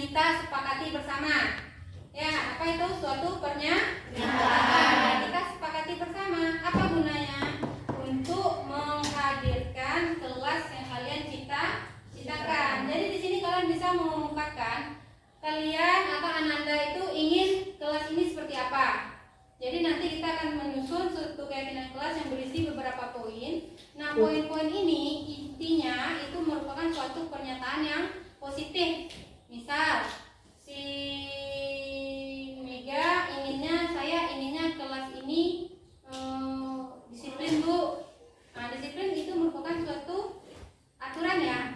kita sepakati bersama. Ya, apa itu suatu pernyataan? Kita sepakati bersama. Apa gunanya? Untuk menghadirkan kelas yang kalian cita-citakan. Jadi di sini kalian bisa mengungkapkan kalian atau Ananda itu ingin kelas ini seperti apa. Jadi nanti kita akan menyusun suatu keyakinan kelas yang berisi beberapa poin. Nah, poin-poin ini intinya itu merupakan suatu pernyataan yang positif. Misal, si Mega saya inginnya kelas ini disiplin, Bu. Nah, disiplin itu merupakan suatu aturan ya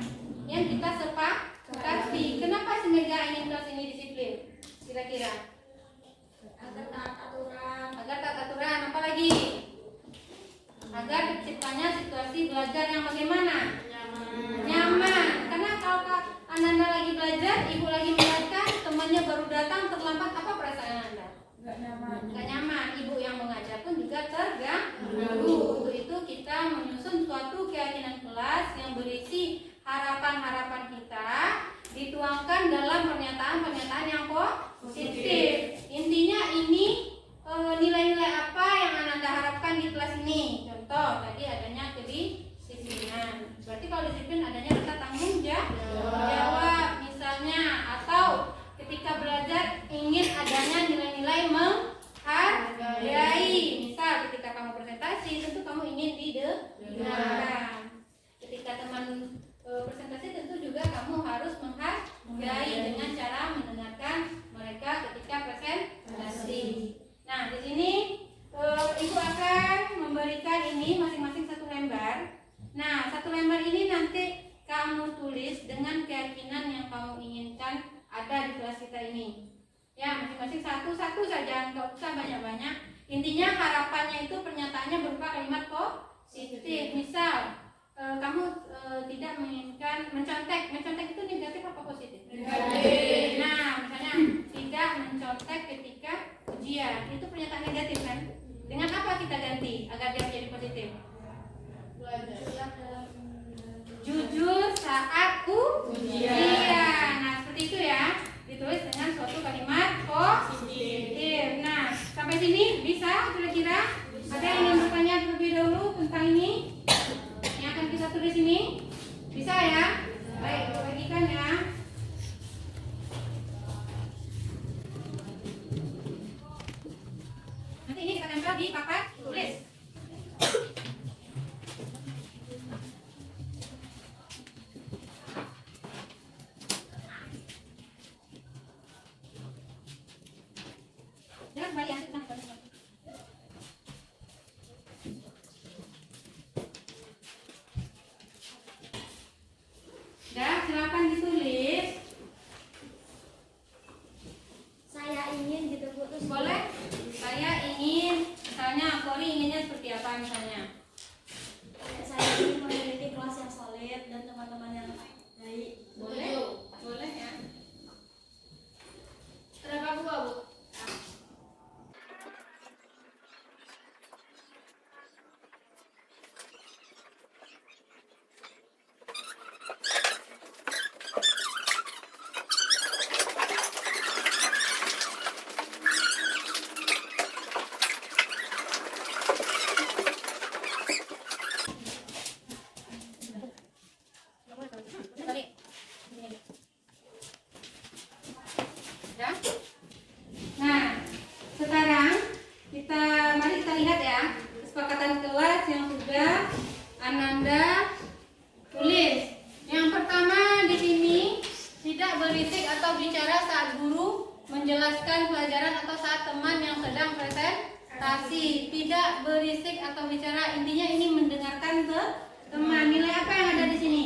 yang kita sepakati. Kenapa si Mega ingin kelas ini disiplin? Kira-kira? Agar taat aturan. Apa lagi? Agar terciptanya situasi belajar yang bagaimana? Nyaman. Karena kalau Ananda lagi belajar, ibu lagi mengajar, temannya baru datang terlambat, apa perasaan Ananda? Gak nyaman. Ibu yang mengajar pun juga terganggu. Untuk itu kita menyusun suatu keyakinan kelas yang berisi harapan-harapan kita dituangkan dalam pernyataan-pernyataan yang positif. Intinya ini nilai-nilai apa yang Ananda harapkan di kelas ini. Contoh tadi adanya kedisiplinan. Berarti kalau disiplin adanya rasa tanggung jawab misalnya, atau ketika belajar ingin adanya nilai-nilai menghargai. Misal ketika kamu presentasi tentu kamu ingin didengarkan. Ketika teman presentasi tentu juga kamu harus menghargai dengan cara mendengarkan mereka ketika presentasi. Nah, di sini ibu akan memberikan ini masing-masing satu lembar. Nah, satu lembar ini nanti kamu tulis dengan keyakinan yang kamu inginkan ada di kelas kita ini. Ya, masing-masing satu-satu saja, nggak usah banyak-banyak. Intinya harapannya itu pernyataannya berupa kalimat positif. Misal kamu tidak menginginkan mencontek itu negatif apa positif? Negatif. Nah, misalnya tidak mencontek ketika ujian, itu pernyataan negatif kan? Dengan apa kita ganti agar dia menjadi positif? Jujur saat ujian. Nah, seperti itu ya, ditulis dengan suatu kalimat positif. Nah, sampai sini bisa kira-kira? Ada yang ingin bertanya terlebih dahulu tentang ini? Yang akan kita tulis ini bisa ya? Baik, kita bagikan ya. Nanti ini kita tempel di papan tulis. Jangan kembali ya. Silakan ditulis. Saya ingin gitu Bu. Terus Boleh? Saya ingin, misalnya Kori inginnya seperti apa misalnya? saya ingin memiliki kelas yang solid dan teman-teman yang baik. Boleh? Boleh ya. Berapa buah, Bu? Nah, sekarang mari kita lihat ya kesepakatan kelas yang sudah Ananda tulis. Yang pertama di sini tidak berisik atau bicara saat guru menjelaskan pelajaran atau saat teman yang sedang presentasi. Tidak berisik atau bicara, intinya ini mendengarkan ke teman. Nilai apa yang ada di sini?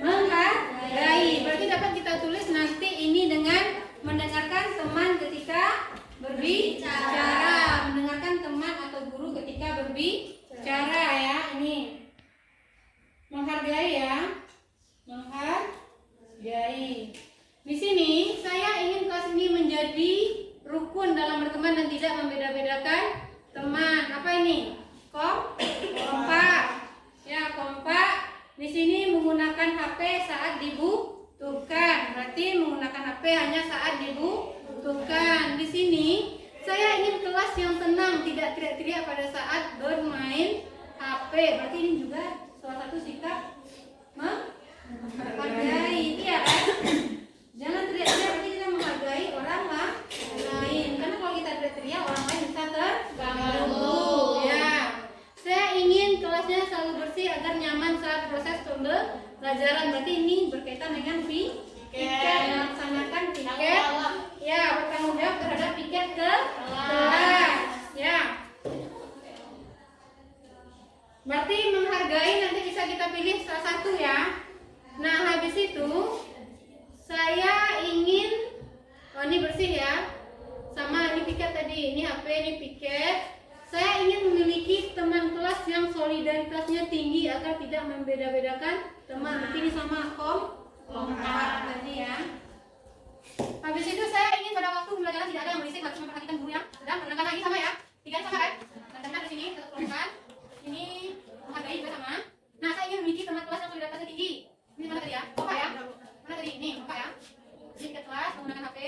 Menghargai. Berarti dapat kita tulis nanti ini dengan mendengarkan teman ketika berbicara, mendengarkan teman atau guru ketika berbicara ya. Ini menghargai ya, menghargai. Di sini saya ingin kelas ini menjadi rukun dalam berteman dan tidak membeda-bedakan teman. Apa ini? Kompak. Ya, kompak. Di sini menggunakan HP saat dibutuhkan. Berarti berarti menggunakan HP hanya saat dibutuhkan. Di sini saya ingin kelas yang tenang, tidak teriak-teriak pada saat bermain HP. Berarti ini juga salah satu sikap menghargai, iya kan? Jangan teriak-teriak, berarti kita menghargai orang lain. Karena kalau kita teriak-teriak, orang lain bisa terganggu. Ya, saya ingin kelasnya selalu bersih agar nyaman saat proses pembelajaran. Berarti ini berkaitan dengan piket, melaksanakan piket. Ya, bertanggung jawab terhadap piket ke kelas. Ya. Berarti menghargai nanti bisa kita pilih salah satu ya. Nah, habis itu saya ingin ini bersih ya. Sama ini piket tadi, ini HP, ini piket. Saya ingin memiliki teman kelas yang solidaritasnya tinggi agar tidak membeda-bedakan teman. Berarti ini sama kompak tadi ya. Habis itu saya ingin pada waktu pembelajaran tidak ada yang berisik, harus memperhatikan guru yang sedang menerangkan. Lagi sama ya. Tiga sama kan? Nah, di sini satu kelompok. Ini menghargai juga sama. Nah, saya ingin memiliki teman kelas yang solidaritasnya tinggi. Ini mana tadi ya? Kompak ya? Mana tadi? Ini kompak ya. Ini ke kelas menggunakan HP.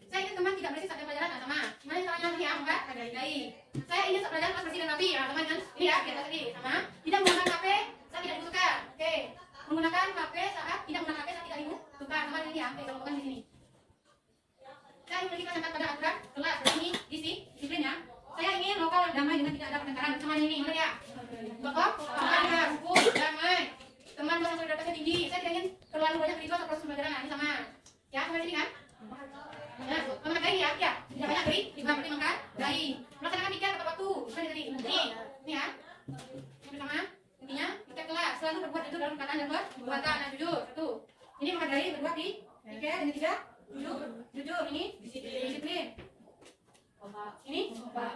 Saya ingin teman tidak berisik saat pelajaran, nah sama. Gimana caranya nanti ya? Menghargai. Saya ingin saat pelajaran kelas bersih dan rapi. Nah, teman kan? Ini ya, biasa tadi sama. Tidak menggunakan HP saat tidak dibutuhkan. Oke. Menggunakan HP saat tidak menggunakan HP saat tidak dibutuhkan. Teman ini ya, kelompokkan di sini. Saya memiliki kelas pada aturan kelas. Ini disiplinnya. Saya ingin lokal damai dengan tidak ada pertengkaran. Teman ini, mana ya? Bapak, hukum, damai. Teman kelas yang solidaritasnya tinggi. Saya tidak ingin terlalu banyak ritual atau proses pembelajaran. Nah, ini sama. Ya, sama di sini kan? Nah, menghargai ya, ya. Tidak banyak beri, tidak berarti menghargai. Melaksanakan piket tepat waktu. Seperti tadi. Ini ya. Yang bersama. Intinya, piket kelas. Selalu berbuat jujur dalam perkataan dan perbuatan. Nah, jujur. Satu. Ini menghargai berbuat di piket. Ini tiga. Jujur. Ini disiplin. Ini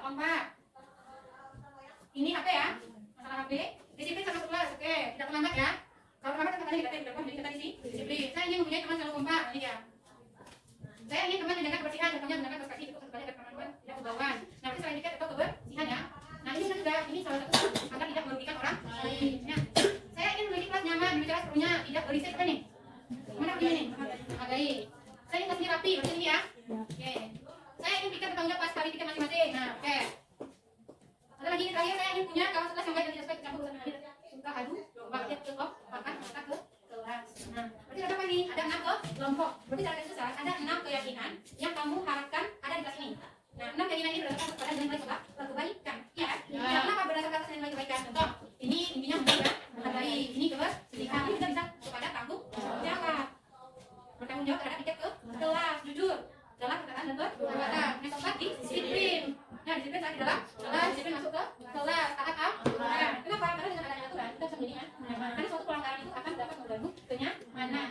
kompak. Ini HP ya. Masalah HP. Disiplin sama kelas. Oke. Tidak terlambat ya. Kalau terlambat kan tadi tidak jadi kita isi disiplin. Saya ingin mempunyai teman selalu kompak. Ini ya. Saya ingin teman menjaga kebersihan, contohnya menggunakan kaos kaki untuk sebagai kemampuan tidak kebauan. Nah, ini selain tiket atau kebersihan ya. Nah, ini sudah ini salah satu agar tidak merugikan orang lain. Ya. Saya ingin memiliki kelas nyaman, berbicara serunya, tidak berisik apa nih? Mana begini nih? Hargai. Saya ingin kelasnya rapi, berarti ini ya. Oke. Saya ingin pikir bertanggung jawab pas kali tiket masing-masing. Nah, oke. Ada lagi ini terakhir, saya ingin punya kawan kelas yang baik dan tidak suka campur urusan lain. Suka adu, bakit ke bahkan ke kelas. Nah, berarti ada apa ini? Ada 6 kelompok. Berarti secara garis besar ada 6 keyakinan yang kamu harapkan ada di kelas ini. Nah, 6 keyakinan ini berdasarkan kepada nilai kebaikan. Iya kan? Ya. Kenapa berdasarkan nilai kebaikan? Contoh, ini intinya menghargai, ini kebersihan, ini juga bisa kepada tanggung jawab. Bertanggung jawab terhadap tiket ke kelas, jujur dalam perkataan dan perbuatan. Yang keempat, disiplin. Nah, disiplin saat di dalam kelas, disiplin masuk ke kelas, taat aturan. Kenapa? Karena dengan adanya aturan kita bisa menjadi nyaman. Karena suatu pelanggaran itu akan dapat mengganggu kenyamanan.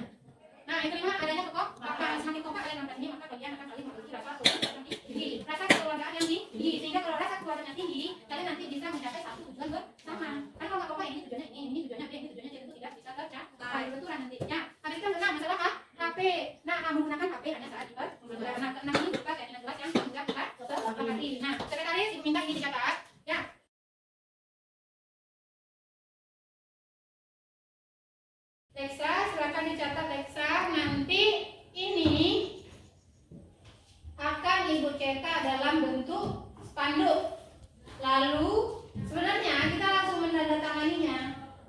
Nah, yang kelima adanya kekompakan. Semakin kompak kalian dalam ini, maka kalian akan saling memiliki rasa kekeluargaan yang tinggi. Rasa kekeluargaan yang tinggi, sehingga kalau rasa kekeluargaan tinggi, kalian nanti bisa mencapai satu tujuan bersama. Karena kalau nggak kompak ini tujuannya ini tujuannya B, ini tujuannya C, itu tidak bisa tercapai. Benturan nantinya. Habis itu yang masalah HP. Nah, menggunakan HP hanya saat diperlukan. Nah, keenam ini berupa keyakinan kelas yang tidak kita sepakati. Nah, sekretaris ibu minta ini dicatat. Ya. Leksa, silakan dicatat Leksa. Nanti ini akan ibu cetak dalam bentuk spanduk. Lalu sebenarnya kita langsung menandatanganinya.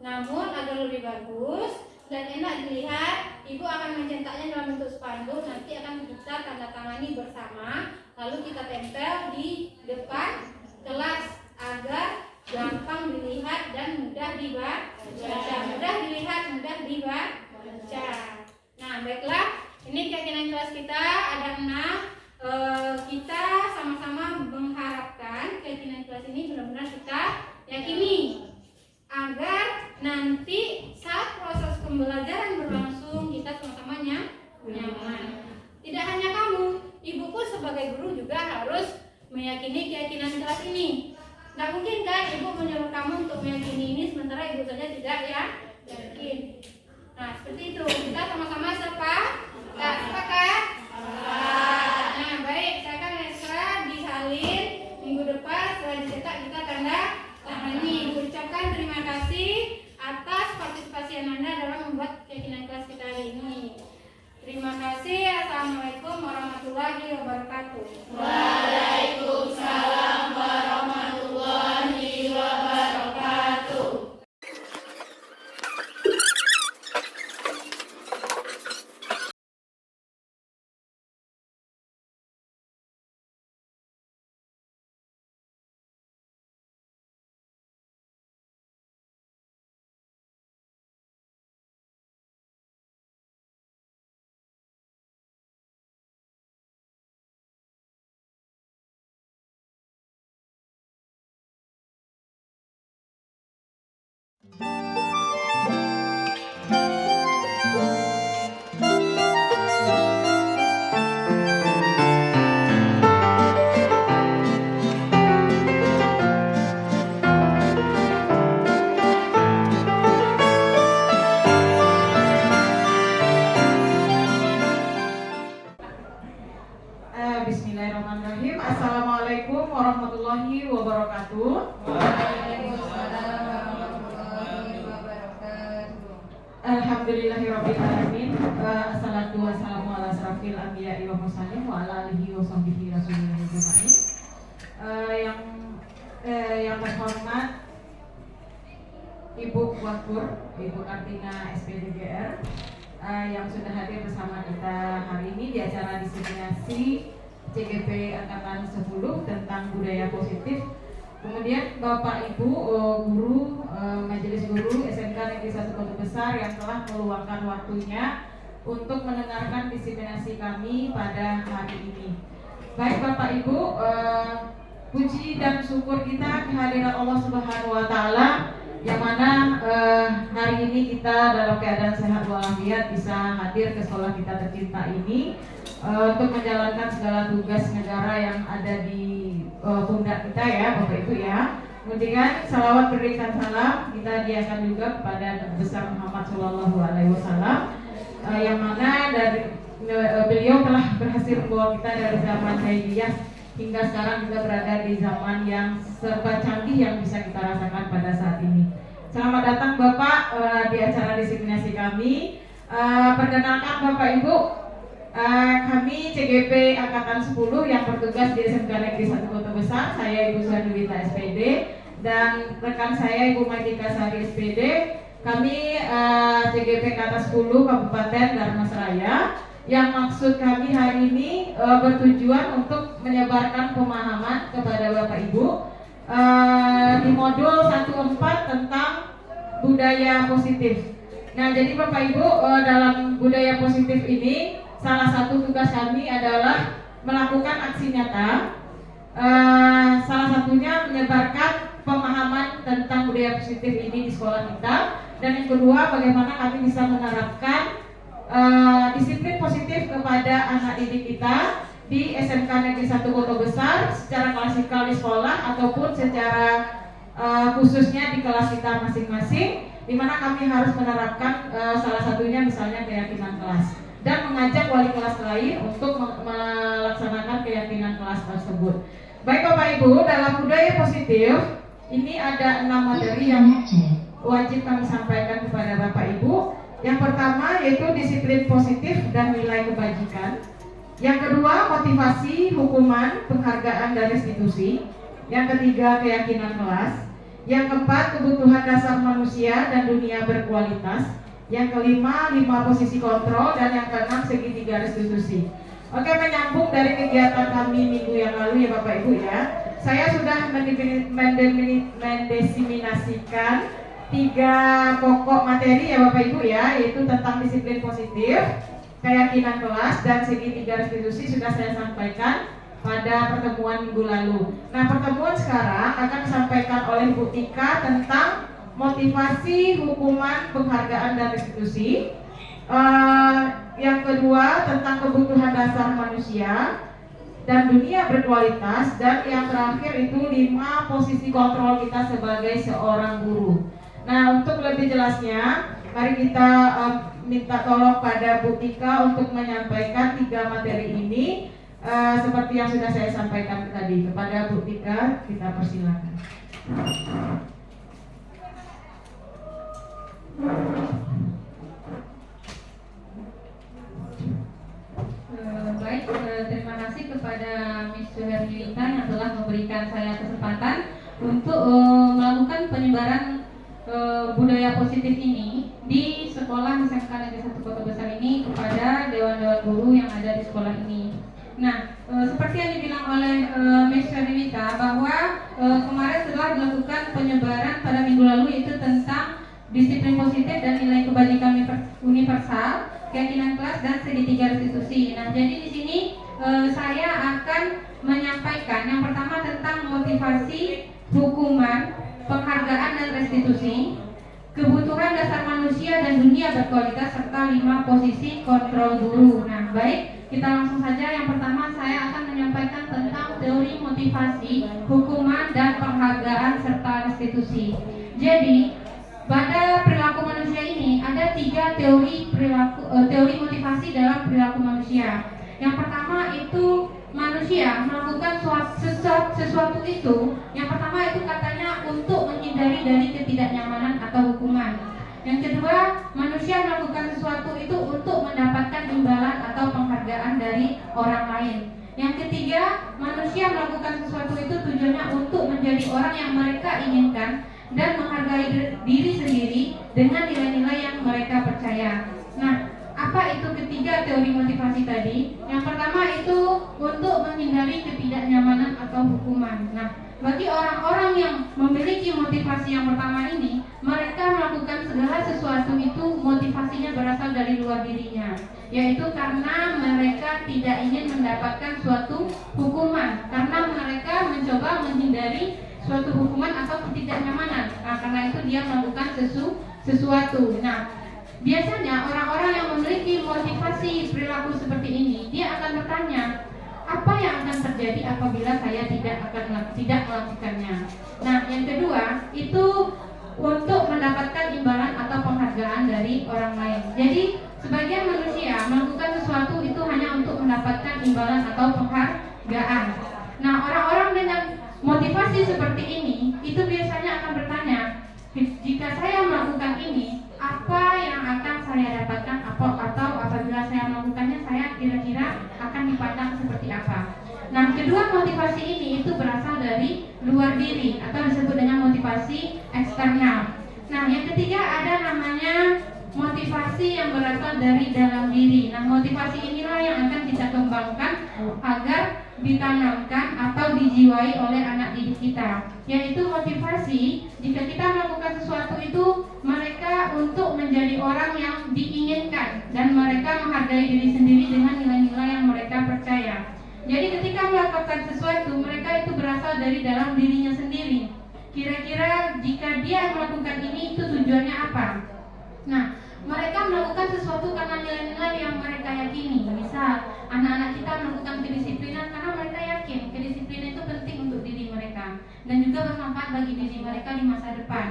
Namun agar lebih bagus dan enak dilihat, ibu akan mencetaknya dalam bentuk spanduk. Nanti akan kita tanda tangani bersama. Lalu kita tempel di depan kelas agar gampang dilihat dan mudah dibaca. Mudah dilihat, mudah dibaca. Nah, baiklah. Ini keyakinan kelas kita ada 6. Kita sama-sama mengharapkan keyakinan kelas ini benar-benar kita yakini agar nanti saat proses pembelajaran berlangsung kita sama-sama nyaman. Tidak hanya kamu, ibu pun sebagai guru juga harus meyakini keyakinan kelas ini. Nggak mungkin kan ibu menyuruh kamu untuk meyakini ini sementara ibu saja tidak yakin. Nah, seperti itu. Kita sama-sama sepakat? Nah, baik. Saya akan ekstra disalin minggu depan. Setelah dicetak kita tanda tangani. Ibu ucapkan terima kasih atas partisipasi Anda dalam membuat keyakinan kelas kita hari ini. Terima kasih Assalamualaikum warahmatullahi wabarakatuh. Waalaikumsalam warahmatullahi wabarakatuh. Bismillahirrahmanirrahim. Assalamualaikum warahmatullahi wabarakatuh. Waalaikumsalam warahmatullahi wabarakatuh. Alhamdulillahirabbil alamin. Assalatu wassalamu ala asrofil anbiya'i wa mursalin wa ala alihi wa sahbihi rasulillah ajmain. Yang terhormat Ibu Wakur, Ibu Kartina SPDGR, yang sudah hadir bersama kita hari ini di acara diseminasi CGP Angkatan 10 tentang budaya positif. Kemudian Bapak Ibu guru Majelis Guru SMK Negeri 1 Kota Besar yang telah meluangkan waktunya untuk mendengarkan diseminasi kami pada hari ini. Baik Bapak Ibu, puji dan syukur kita kehadiran Allah Subhanahu wa taala yang mana hari ini kita dalam keadaan sehat walafiat bisa hadir ke sekolah kita tercinta ini untuk menjalankan segala tugas negara yang ada di pundak kita ya Bapak Ibu ya. Kemudian salawat berikan salam kita diakan juga kepada Nabi besar Muhammad Shallallahu Alaihi Wasallam yang mana dari beliau telah berhasil membawa kita dari zaman jahiliyah hingga sekarang kita berada di zaman yang serba canggih yang bisa kita rasakan pada saat ini. Selamat datang Bapak di acara diseminasi kami. Perkenalkan Bapak Ibu, kami CGP Angkatan 10 yang bertugas di SMK Negeri 1 Kota Besar. Saya Ibu Suhandwita SPD dan rekan saya Ibu Maitika Sari SPD. Kami CGP Angkatan 10 Kabupaten Dharmasraya. Yang maksud kami hari ini bertujuan untuk menyebarkan pemahaman kepada Bapak Ibu di modul 14 tentang budaya positif. Nah, jadi Bapak Ibu dalam budaya positif ini salah satu tugas kami adalah melakukan aksi nyata. Salah satunya menyebarkan pemahaman tentang budaya positif ini di sekolah kita. Dan yang kedua, bagaimana kami bisa menerapkan disiplin positif kepada anak didik kita di SMK Negeri 1 Kota Besar secara klasikal di sekolah ataupun secara khususnya di kelas kita masing-masing, di mana kami harus menerapkan salah satunya misalnya keyakinan kelas dan mengajak wali kelas lain untuk melaksanakan keyakinan kelas tersebut. Baik Bapak Ibu, dalam budaya positif ini ada 6 materi yang wajib kami sampaikan kepada Bapak Ibu. Yang pertama yaitu disiplin positif dan nilai kebajikan. Yang kedua motivasi, hukuman, penghargaan dan restitusi. Yang ketiga keyakinan kelas. Yang keempat kebutuhan dasar manusia dan dunia berkualitas. Yang kelima 5 posisi kontrol dan yang keenam segitiga restitusi. Oke, menyambung dari kegiatan kami minggu yang lalu ya Bapak Ibu ya. Saya sudah mendesiminasikan 3 pokok materi ya Bapak Ibu ya, yaitu tentang disiplin positif, keyakinan kelas, dan segitiga restitusi sudah saya sampaikan pada pertemuan minggu lalu. Nah, pertemuan sekarang akan disampaikan oleh Bu Tika tentang motivasi, hukuman, penghargaan, dan restitusi. Yang kedua tentang kebutuhan dasar manusia dan dunia berkualitas, dan yang terakhir itu 5 posisi kontrol kita sebagai seorang guru. Nah, untuk lebih jelasnya, mari kita minta tolong pada Bu Tika untuk menyampaikan 3 materi ini seperti yang sudah saya sampaikan tadi. Kepada Bu Tika, kita persilakan. Baik, terima kasih kepada Miss Suherlita yang telah memberikan saya kesempatan untuk melakukan penyebaran budaya positif ini di sekolah SMK Negeri 1 Kota Besar ini kepada dewan-dewan guru yang ada di sekolah ini. Nah, seperti yang dibilang oleh Miss Suherlita bahwa kemarin telah dilakukan penyebaran pada minggu lalu itu tentang disiplin positif dan nilai kebajikan universal, keyakinan kelas dan segitiga restitusi. Nah, jadi di sini saya akan menyampaikan yang pertama tentang motivasi, hukuman, penghargaan dan restitusi, kebutuhan dasar manusia dan dunia berkualitas serta 5 posisi kontrol guru. Nah, baik, kita langsung saja. Yang pertama saya akan menyampaikan tentang teori motivasi, hukuman dan penghargaan serta restitusi. Jadi pada perilaku manusia ini ada 3 teori motivasi dalam perilaku manusia. Yang pertama itu manusia melakukan sesuatu itu. Yang pertama itu katanya untuk menghindari dari ketidaknyamanan atau hukuman. Yang kedua, manusia melakukan sesuatu itu untuk mendapatkan imbalan atau penghargaan dari orang lain. Yang ketiga, manusia melakukan sesuatu itu tujuannya untuk menjadi orang yang mereka inginkan dan menghargai diri sendiri dengan nilai-nilai yang mereka percaya. Nah, apa itu ketiga teori motivasi tadi? Yang pertama itu untuk menghindari ketidaknyamanan atau hukuman. Nah, bagi orang-orang yang memiliki motivasi yang pertama ini, mereka melakukan segala sesuatu itu motivasinya berasal dari luar dirinya, yaitu karena mereka tidak ingin mendapatkan suatu hukuman, karena mereka mencoba menghindari suatu hukuman atau ketidaknyamanan. Nah, karena itu dia melakukan sesuatu. Nah, biasanya orang-orang yang memiliki motivasi perilaku seperti ini, dia akan bertanya, apa yang akan terjadi apabila saya tidak melakukannya. Nah, yang kedua itu untuk mendapatkan imbalan atau penghargaan dari orang lain. Jadi sebagian manusia melakukan sesuatu itu hanya untuk mendapatkan imbalan atau penghargaan. Nah, orang-orang dengan motivasi seperti ini itu biasanya akan bertanya, jika saya melakukan ini, apa yang akan saya dapatkan, atau apabila saya melakukannya, saya kira-kira akan dipandang seperti apa. Nah, kedua motivasi ini itu berasal dari luar diri atau disebut dengan motivasi eksternal. Nah, yang ketiga ada namanya motivasi yang berasal dari dalam diri. Nah, motivasi inilah yang akan kita kembangkan agar ditanamkan atau dijiwai oleh anak didik kita, yaitu motivasi jika kita melakukan sesuatu itu mereka untuk menjadi orang yang diinginkan dan mereka menghargai diri sendiri dengan nilai-nilai yang mereka percaya. Jadi ketika melakukan sesuatu, mereka itu berasal dari dalam dirinya sendiri. Kira-kira jika dia melakukan ini itu tujuannya apa? Nah, mereka melakukan sesuatu karena nilai-nilai yang mereka yakini. Misal, anak-anak kita melakukan kedisiplinan karena mereka yakin kedisiplinan itu penting untuk diri mereka dan juga bermanfaat bagi diri mereka di masa depan.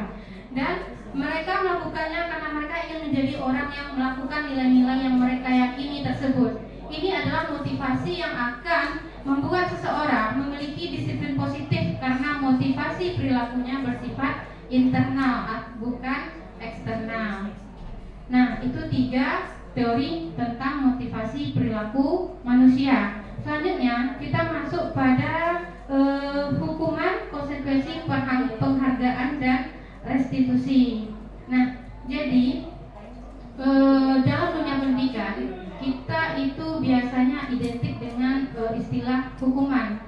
Dan mereka melakukannya karena mereka ingin menjadi orang yang melakukan nilai-nilai yang mereka yakini tersebut. Ini adalah motivasi yang akan membuat seseorang memiliki disiplin positif karena motivasi perilakunya bersifat internal, bukan eksternal. Nah, itu 3 teori tentang motivasi perilaku manusia. Selanjutnya kita masuk pada hukuman, konsekuensi, penghargaan dan restitusi. Nah, jadi dalam dunia pendidikan kita itu biasanya identik dengan istilah hukuman,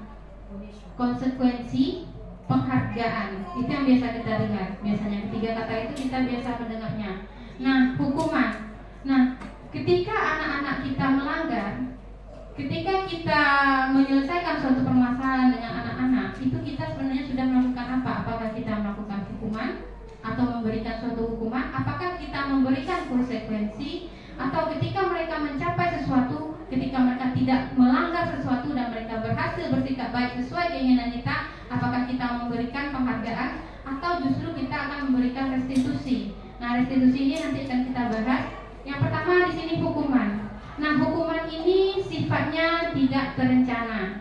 konsekuensi, penghargaan. Itu yang biasa kita dengar. Biasanya ketiga kata itu kita biasa mendengarnya. Nah, hukuman. Nah, ketika anak-anak kita melanggar, ketika kita menyelesaikan suatu permasalahan dengan anak-anak, itu kita sebenarnya sudah melakukan apa? Apakah kita melakukan hukuman atau memberikan suatu hukuman? Apakah kita memberikan konsekuensi? Atau ketika mereka mencapai sesuatu, ketika mereka tidak melanggar sesuatu dan mereka berhasil bersikap baik sesuai keinginan kita, apakah kita memberikan penghargaan atau justru kita akan memberikan restitusi? Nah, restitusi ini nanti akan kita bahas. Yang pertama di sini hukuman. Nah, hukuman ini sifatnya tidak terencana.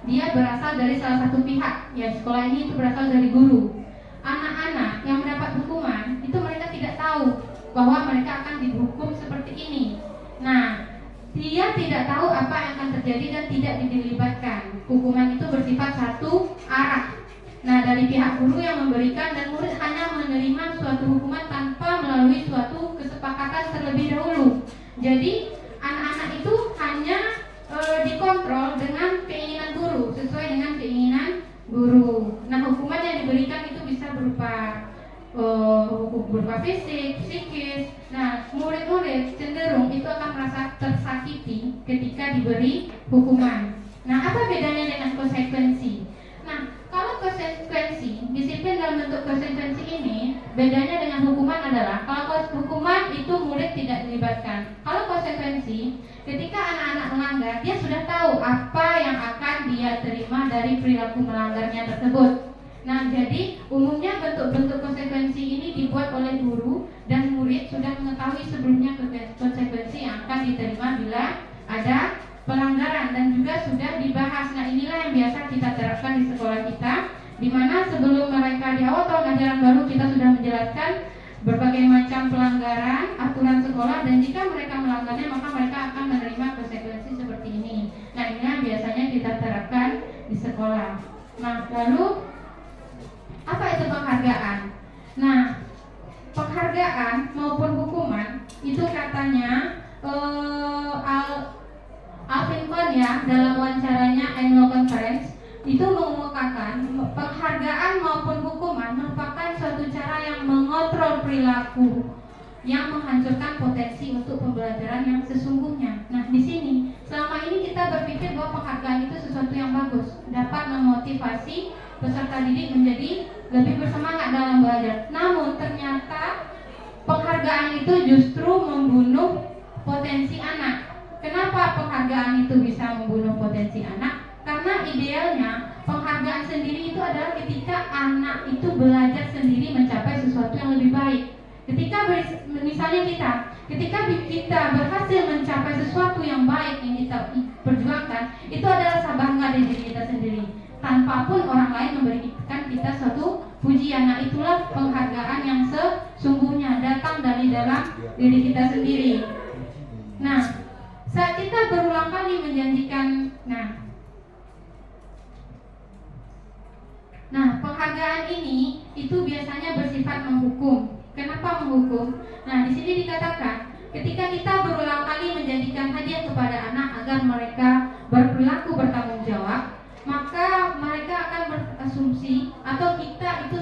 Dia berasal dari salah satu pihak. Ya, sekolah ini itu berasal dari guru. Anak-anak yang mendapat hukuman itu mereka tidak tahu bahwa mereka akan dihukum seperti ini. Nah, dia tidak tahu apa yang akan terjadi dan tidak dilibatkan. Hukuman itu bersifat satu arah. Nah, dari pihak guru yang memberikan dan murid hanya menerima suatu hukuman tanpa melalui suatu kesepakatan terlebih dahulu. Jadi, anak-anak itu hanya dikontrol dengan keinginan guru, sesuai dengan keinginan guru. Nah, hukuman yang diberikan itu bisa berupa berupa fisik, psikis. Nah, murid-murid cenderung itu akan merasa tersakiti ketika diberi hukuman. Nah, apa bedanya dengan konsekuensi? Nah, kalau konsekuensi, disiplin dalam bentuk konsekuensi ini, bedanya dengan hukuman adalah kalau hukuman itu murid tidak dilibatkan. Kalau konsekuensi, ketika anak-anak melanggar, dia sudah tahu apa yang akan dia terima dari perilaku melanggarnya tersebut. Nah, jadi umumnya bentuk-bentuk konsekuensi ini dibuat oleh guru dan murid sudah mengetahui sebelumnya konsekuensi yang akan diterima bila ada pelanggaran dan juga sudah dibahas. Nah, inilah yang biasa kita terapkan di sekolah kita, di mana sebelum mereka di awal tahun ajaran baru kita sudah menjelaskan berbagai macam pelanggaran aturan sekolah, dan jika mereka melanggarnya maka mereka akan menerima konsekuensi seperti ini. Nah, inilah biasanya kita terapkan di sekolah. Nah, lalu apa itu penghargaan? Nah, penghargaan maupun hukuman itu katanya Alvin Kohn ya dalam wawancaranya annual conference itu mengemukakan penghargaan maupun hukuman merupakan suatu cara yang mengontrol perilaku yang menghancurkan potensi untuk pembelajaran yang sesungguhnya. Nah, di sini selama ini kita berpikir bahwa penghargaan itu sesuatu yang bagus, dapat memotivasi peserta didik menjadi lebih bersemangat dalam belajar. Namun ternyata penghargaan itu justru membunuh potensi anak. Kenapa penghargaan itu bisa membunuh potensi anak? Karena idealnya penghargaan sendiri itu adalah ketika anak itu belajar sendiri mencapai sesuatu yang lebih baik. Ketika misalnya ketika kita berhasil mencapai sesuatu yang baik yang kita perjuangkan, itu adalah rasa bangga dari diri kita sendiri, tanpa pun orang lain memberikan kita suatu pujian. Nah, itulah penghargaan yang sesungguhnya datang dari dalam diri kita sendiri. Nah, saat kita berulang kali menjanjikan, penghargaan ini itu biasanya bersifat menghukum. Kenapa menghukum? Nah, di sini dikatakan ketika kita berulang kali menjanjikan hadiah kepada anak agar mereka berperilaku bertanggung jawab, maka mereka akan berasumsi atau kita itu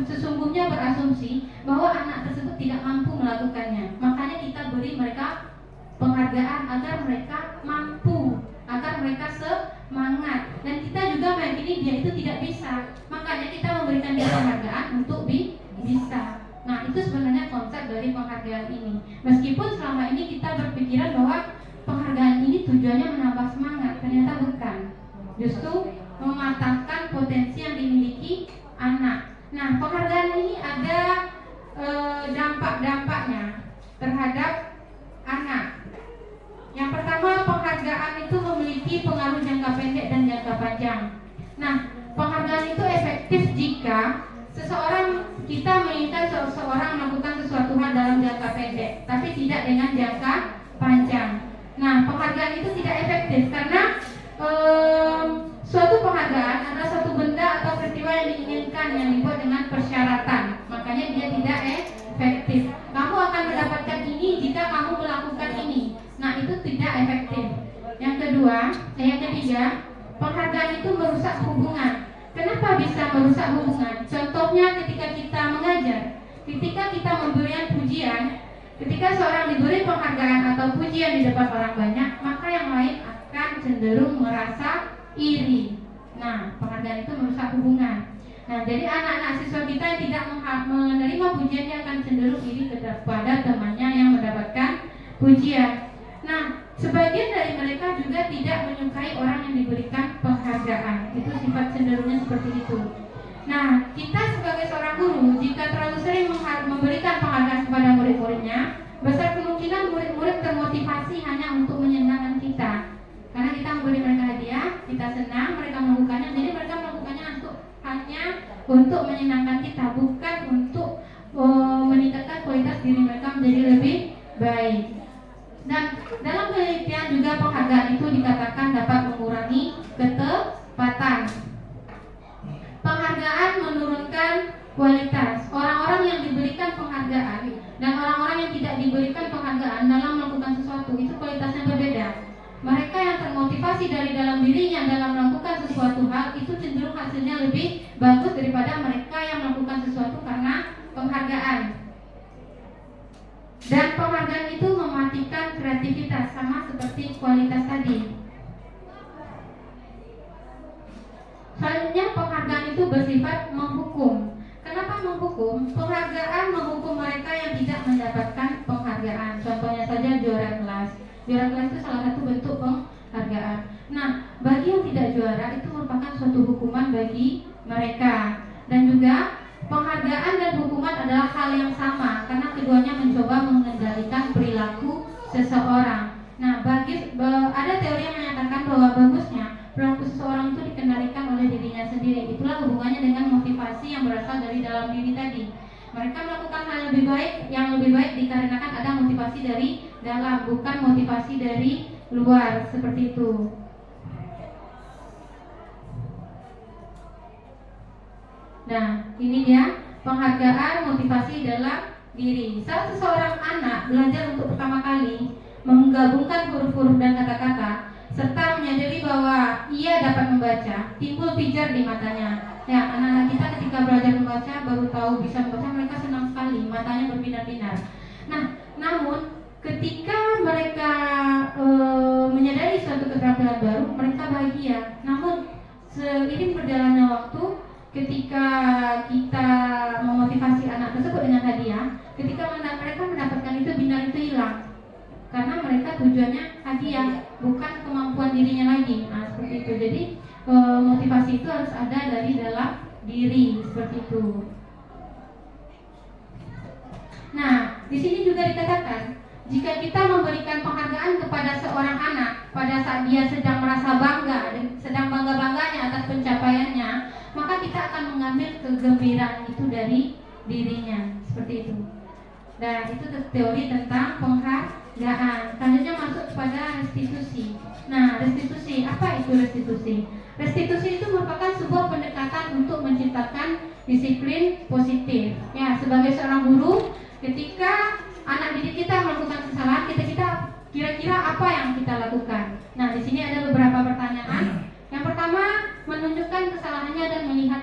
sesungguhnya berasumsi bahwa anak tersebut tidak mampu melakukannya. Makanya kita beri mereka penghargaan agar mereka mampu, agar mereka semangat, dan kita juga meyakini dia itu tidak bisa. Makanya kita memberikan dia penghargaan untuk bisa. Nah, itu sebenarnya konsep dari penghargaan ini. Meskipun selama ini kita berpikiran bahwa penghargaan ini tujuannya menambah semangat, ternyata bukan. Justru mematahkan potensi yang dimiliki anak. Nah, penghargaan ini ada dampak-dampaknya terhadap anak. Yang pertama, penghargaan itu memiliki pengaruh jangka pendek dan jangka panjang. Nah, penghargaan itu efektif jika kita menginginkan seseorang melakukan sesuatu hal dalam jangka pendek, tapi tidak dengan jangka panjang. Nah, penghargaan itu tidak efektif karena suatu penghargaan adalah suatu benda atau peristiwa yang diinginkan yang dibuat dengan persyaratan. Makanya dia tidak efektif. Kamu akan mendapatkan ini jika kamu melakukan ini. Nah, itu tidak efektif. Yang ketiga, penghargaan itu merusak hubungan. Kenapa bisa merusak hubungan? Contohnya ketika kita mengajar, ketika kita memberikan pujian, ketika seorang diberi penghargaan atau pujian di depan orang banyak, maka yang lain akan cenderung merasa iri. Nah, penghargaan itu merusak hubungan. Nah, jadi anak-anak siswa kita yang tidak menerima pujian, dia akan cenderung iri kepada temannya yang mendapatkan pujian. Nah, sebagian dari mereka juga tidak menyukai orang yang diberikan penghargaan. Itu sifat cenderungnya seperti itu. Nah, kita sebagai seorang guru, jika terlalu sering memberikan penghargaan kepada murid-muridnya, besar kemungkinan murid-murid termotivasi hanya untuk menyenangkan kita. Karena kita memberi mereka hadiah, kita senang, mereka melakukannya, jadi mereka melakukannya hanya untuk menyenangkan kita, bukan untuk meningkatkan kualitas diri mereka menjadi lebih baik. Dan dalam penelitian juga penghargaan penghargaan itu dikatakan dapat mengurangi ketepatan. Penghargaan menurunkan kualitas. Orang-orang yang diberikan penghargaan dan orang-orang yang tidak diberikan penghargaan dalam melakukan sesuatu itu kualitasnya berbeda. Mereka yang termotivasi dari dalam dirinya dalam melakukan sesuatu hal itu cenderung hasilnya lebih bagus daripada mereka yang melakukan sesuatu karena penghargaan. Dan penghargaan itu mematikan kreativitas, sama seperti kualitas tadi. Selanjutnya, penghargaan itu bersifat menghukum. Kenapa menghukum? Penghargaan menghukum mereka yang tidak mendapatkan penghargaan. Contohnya saja juara kelas. Juara kelas itu salah satu bentuk penghargaan. Nah, bagi yang tidak juara itu merupakan suatu hukuman bagi mereka. Dan juga penghargaan dan hukuman adalah hal yang sama karena keduanya mencoba mengendalikan perilaku seseorang. Nah, ada teori yang menyatakan bahwa bagusnya perilaku seseorang itu dikendalikan oleh dirinya sendiri. Itulah hubungannya dengan motivasi yang berasal dari dalam diri tadi. Mereka melakukan hal yang lebih baik dikarenakan ada motivasi dari dalam, bukan motivasi dari luar, seperti itu. Nah, ini dia penghargaan motivasi dalam diri. Saat seseorang anak belajar untuk pertama kali menggabungkan huruf-huruf dan kata-kata serta menyadari bahwa ia dapat membaca, timbul pijar di matanya. Ya, anak-anak kita ketika belajar membaca baru tahu bisa membaca, mereka senang sekali, matanya berbinar-binar. Nah, namun ketika mereka menyadari suatu keterampilan baru, mereka bahagia. Namun seiring berjalannya waktu, ketika kita memotivasi anak tersebut dengan hadiah, ketika mereka mendapatkan itu, binar itu hilang. Karena mereka tujuannya hadiah, bukan kemampuan dirinya lagi. Nah, seperti itu. Jadi motivasi itu harus ada dari dalam diri, seperti itu. Nah, di sini juga dikatakan, jika kita memberikan penghargaan kepada seorang anak pada saat dia sedang merasa bangga, sedang bangga-bangganya atas pencapaiannya, maka kita akan mengambil kegembiraan itu dari dirinya, seperti itu. Dan itu teori tentang penghargaan. Selanjutnya masuk kepada restitusi. Nah, restitusi, apa itu restitusi? Restitusi itu merupakan sebuah pendekatan untuk menciptakan disiplin positif. Ya, sebagai seorang guru, ketika anak didik kita melakukan kesalahan, kita kira-kira apa yang kita lakukan? Nah, di sini ada beberapa pertanyaan. Yang pertama, menunjukkan kesalahannya dan melihat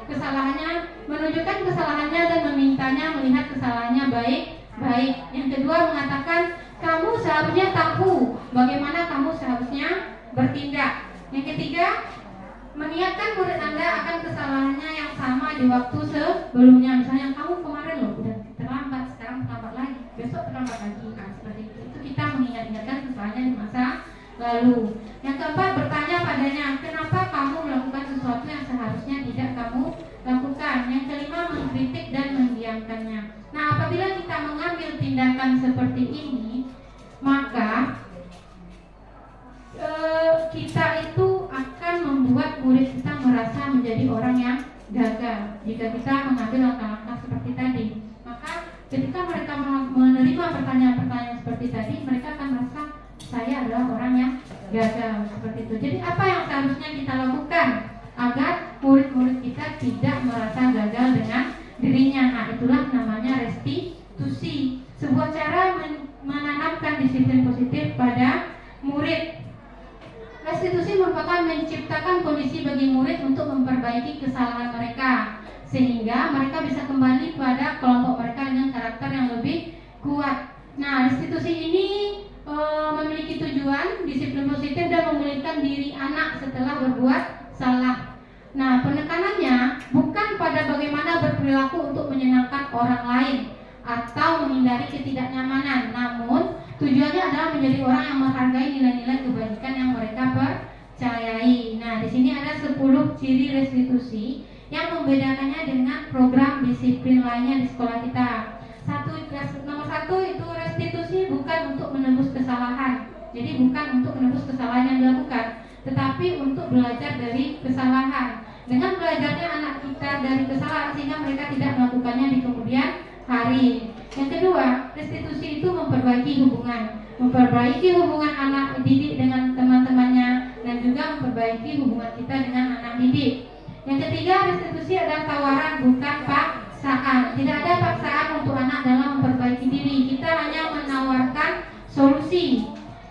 kesalahannya, menunjukkan kesalahannya dan memintanya melihat kesalahannya baik-baik. Yang kedua, mengatakan kamu seharusnya tahu bagaimana kamu seharusnya bertindak. Yang ketiga, mengingatkan murid Anda akan kesalahannya yang sama di waktu sebelumnya. Misalnya kamu kemarin loh udah terlambat, sekarang terlambat lagi, besok terlambat lagi. Nah, seperti itu. Itu kita mengingat-ingatkan kesalahannya di masa lalu. Yang keempat, bertanya padanya, kenapa kamu melakukan sesuatu yang seharusnya tidak kamu lakukan. Yang kelima, mengkritik dan mendiamkannya. Nah, apabila kita mengambil tindakan seperti ini, maka kita itu akan membuat murid kita merasa menjadi orang yang gagal. Jika kita mengambil langkah-langkah seperti tadi, maka ketika mereka menerima pertanyaan-pertanyaan seperti tadi, mereka akan merasa saya adalah orang yang gagal, seperti itu. Jadi apa yang seharusnya kita lakukan agar murid-murid kita tidak merasa gagal dengan dirinya? Nah, itulah namanya restitusi, sebuah cara menanamkan disiplin positif pada murid. Restitusi merupakan menciptakan kondisi bagi murid untuk memperbaiki kesalahan mereka, sehingga mereka bisa kembali pada kelompok mereka dengan karakter yang lebih kuat. Nah, restitusi ini memiliki tujuan disiplin positif dan memulihkan diri anak setelah berbuat salah. Nah, penekanannya bukan pada bagaimana berperilaku untuk menyenangkan orang lain atau menghindari ketidaknyamanan, namun tujuannya adalah menjadi orang yang menghargai nilai-nilai kebajikan yang mereka percayai. Nah, di sini ada 10 ciri restitusi yang membedakannya dengan program disiplin lainnya di sekolah kita. Nomor satu itu restitusi bukan untuk menebus kesalahan. Jadi bukan untuk menebus kesalahan yang dilakukan, tetapi untuk belajar dari kesalahan. Dengan belajarnya anak kita dari kesalahan, sehingga mereka tidak melakukannya di kemudian hari. Yang kedua, restitusi itu memperbaiki hubungan. memperbaiki hubungan anak didik dengan teman-temannya, dan juga memperbaiki hubungan kita dengan anak didik. Yang ketiga, restitusi adalah tawaran, bukan paksaan. Tidak ada paksaan untuk anak dalam memperbaiki diri. Kita hanya menawarkan solusi.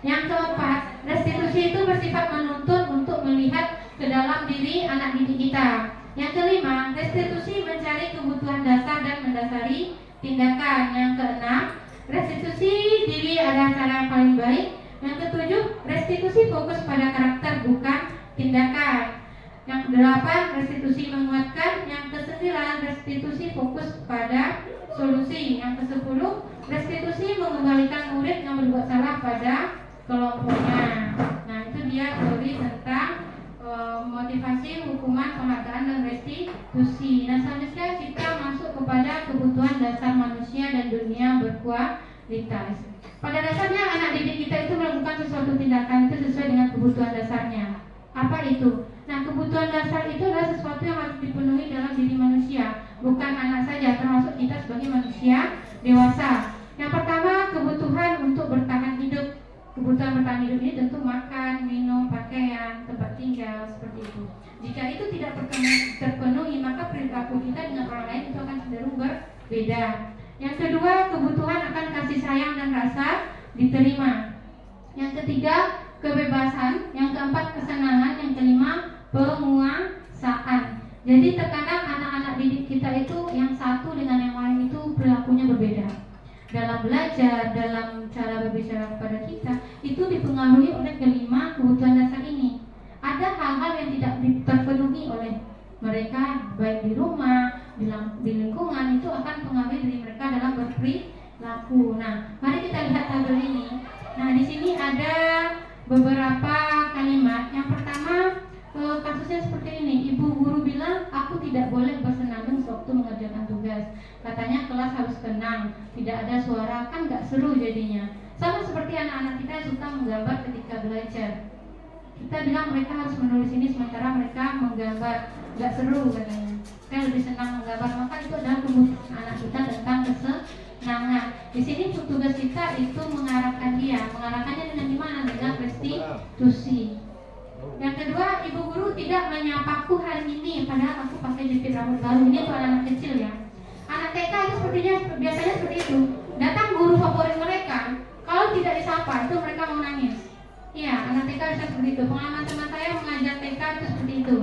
Yang keempat, restitusi itu bersifat menuntut untuk melihat ke dalam diri anak didik kita. Yang kelima, restitusi mencari kebutuhan dasar dan mendasari tindakan. Yang keenam, restitusi diri adalah cara yang paling baik. Yang ketujuh, restitusi fokus pada karakter, bukan tindakan. Yang kedelapan, restitusi menguatkan. Yang kesembilan, restitusi fokus pada solusi. Yang kesepuluh, restitusi mengembalikan murid yang berbuat salah pada kelompoknya. Nah, itu dia teori tentang motivasi, hukuman, penghargaan, dan restitusi. Nah, selanjutnya kita masuk kepada kebutuhan dasar manusia dan dunia berkualitas. Pada dasarnya anak didik kita itu melakukan sesuatu tindakan itu sesuai dengan kebutuhan dasarnya. Apa itu? Nah, kebutuhan dasar itu adalah sesuatu yang harus dipenuhi dalam diri manusia, bukan anak saja, termasuk kita sebagai manusia dewasa. Yang pertama, kebutuhan untuk bertahan hidup. Kebutuhan bertahan hidup ini tentu makan, minum, pakaian, tempat tinggal, seperti itu. Jika itu tidak terpenuhi, maka perilaku kita dengan orang lain itu akan cenderung berbeda. Yang kedua, kebutuhan akan kasih sayang dan rasa diterima. Yang ketiga, kebebasan. Yang keempat, kesenangan. Yang kelima, penguasaan. Jadi terkadang anak-anak didik kita itu yang satu dengan yang lain itu perilakunya berbeda. Dalam belajar, dalam cara berbicara kepada kita, itu dipengaruhi oleh kelima kebutuhan dasar ini. Ada hal-hal yang tidak terpenuhi oleh mereka, baik di rumah, di lingkungan, itu akan mempengaruhi diri mereka dalam berperilaku. Nah, mari kita lihat tabel ini. Nah, di sini ada beberapa kalimat. Yang pertama, kasusnya seperti ini. Ibu guru bilang, aku tidak boleh bersenandung sewaktu mengerjakan tugas. Katanya kelas harus tenang, tidak ada suara, kan gak seru jadinya. Sama seperti anak-anak kita yang suka menggambar ketika belajar. Kita bilang mereka harus menulis ini sementara mereka menggambar, gak seru katanya. Saya lebih senang menggambar, maka itu adalah kebutuhan anak kita tentang kesenangan. Di sini tugas kita itu mengarahkan dia, mengarahkannya dengan gimana? Dengan restitusi. Yang kedua, ibu guru tidak menyapaku hari ini, padahal aku pakai jepit rambut baru. Ini untuk anak kecil ya. Anak TK itu sepertinya biasanya seperti itu. Datang guru favorit mereka, kalau tidak disapa itu mereka mau nangis. Iya, anak TK bisa seperti itu. Pengalaman teman saya mengajar TK itu seperti itu.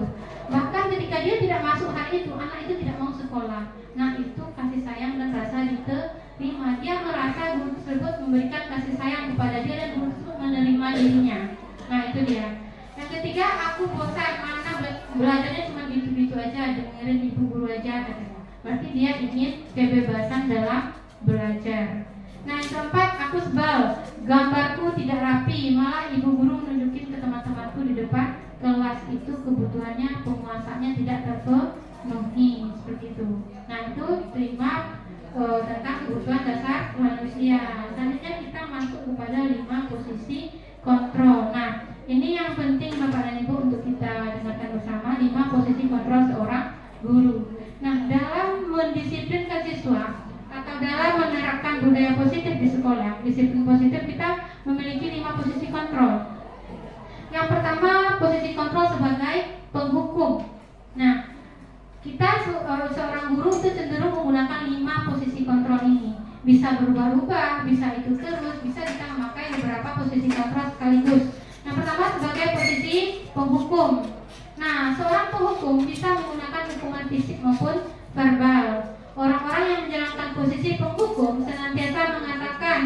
Bahkan ketika dia tidak masuk hari itu, anak itu tidak mau sekolah. Nah, itu kasih sayang dan rasa diterima. Dia merasa guru tersebut memberikan kasih sayang kepada dia dan guru tersebut menerima dirinya. Nah, itu dia. Yang ketiga, aku bosan, mana belajarnya cuma gitu-gitu aja, dengerin ibu guru aja katanya. Berarti dia ingin kebebasan dalam belajar. Nah, yang keempat, aku sebal, gambarku tidak rapi, malah ibu guru menunjukin ke teman-temanku di depan kelas. Itu kebutuhannya, penguasaannya tidak terpenuhi, seperti itu. Nah, itu terima tentang kebutuhan dasar manusia. Selanjutnya kita masuk kepada 5 posisi kontrol. Nah, ini yang penting Bapak dan Ibu untuk kita dengarkan bersama, 5 posisi kontrol seorang guru. Nah, dalam mendisiplinkan siswa atau dalam menerapkan budaya positif di sekolah, disiplin positif, kita memiliki 5 posisi kontrol. Yang pertama, posisi kontrol sebagai penghukum. Nah, kita seorang guru itu cenderung menggunakan 5 posisi kontrol ini. Bisa berubah-ubah, bisa itu terus, bisa kita memakai beberapa posisi kontrol sekaligus. Yang pertama sebagai posisi penghukum. Nah, seorang penghukum bisa menggunakan hukuman fisik maupun verbal. Orang-orang yang menjalankan posisi penghukum senantiasa mengatakan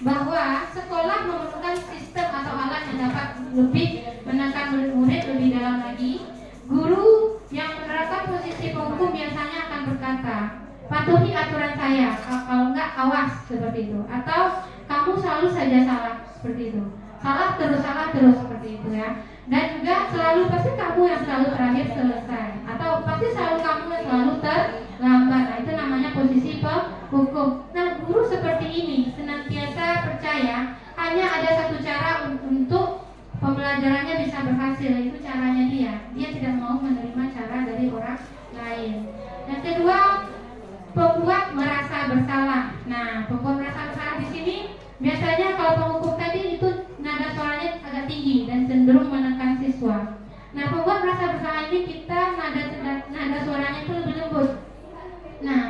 bahwa sekolah memerlukan sistem atau alat yang dapat lebih menekan murid lebih dalam lagi. Guru yang menerapkan posisi penghukum biasanya akan berkata, patuhi aturan saya, kalau enggak awas, seperti itu. Atau kamu selalu saja salah, seperti itu. Salah terus seperti itu ya. Dan juga selalu pasti kamu yang selalu terakhir selesai, atau pasti selalu kamu yang selalu terlambat. Nah, itu namanya posisi penghukum. Nah, guru seperti ini senantiasa percaya hanya ada satu cara untuk pembelajarannya bisa berhasil, yaitu caranya dia. Dia tidak mau menerima cara dari orang lain. Yang kedua, pembuat merasa bersalah. Nah, pembuat merasa bersalah di sini Biasanya kalau pengukur tadi itu nada suaranya agak tinggi dan cenderung menekan siswa. Nah, pembuat merasa bersalah ini kita nada suaranya itu lebih lembut. Nah,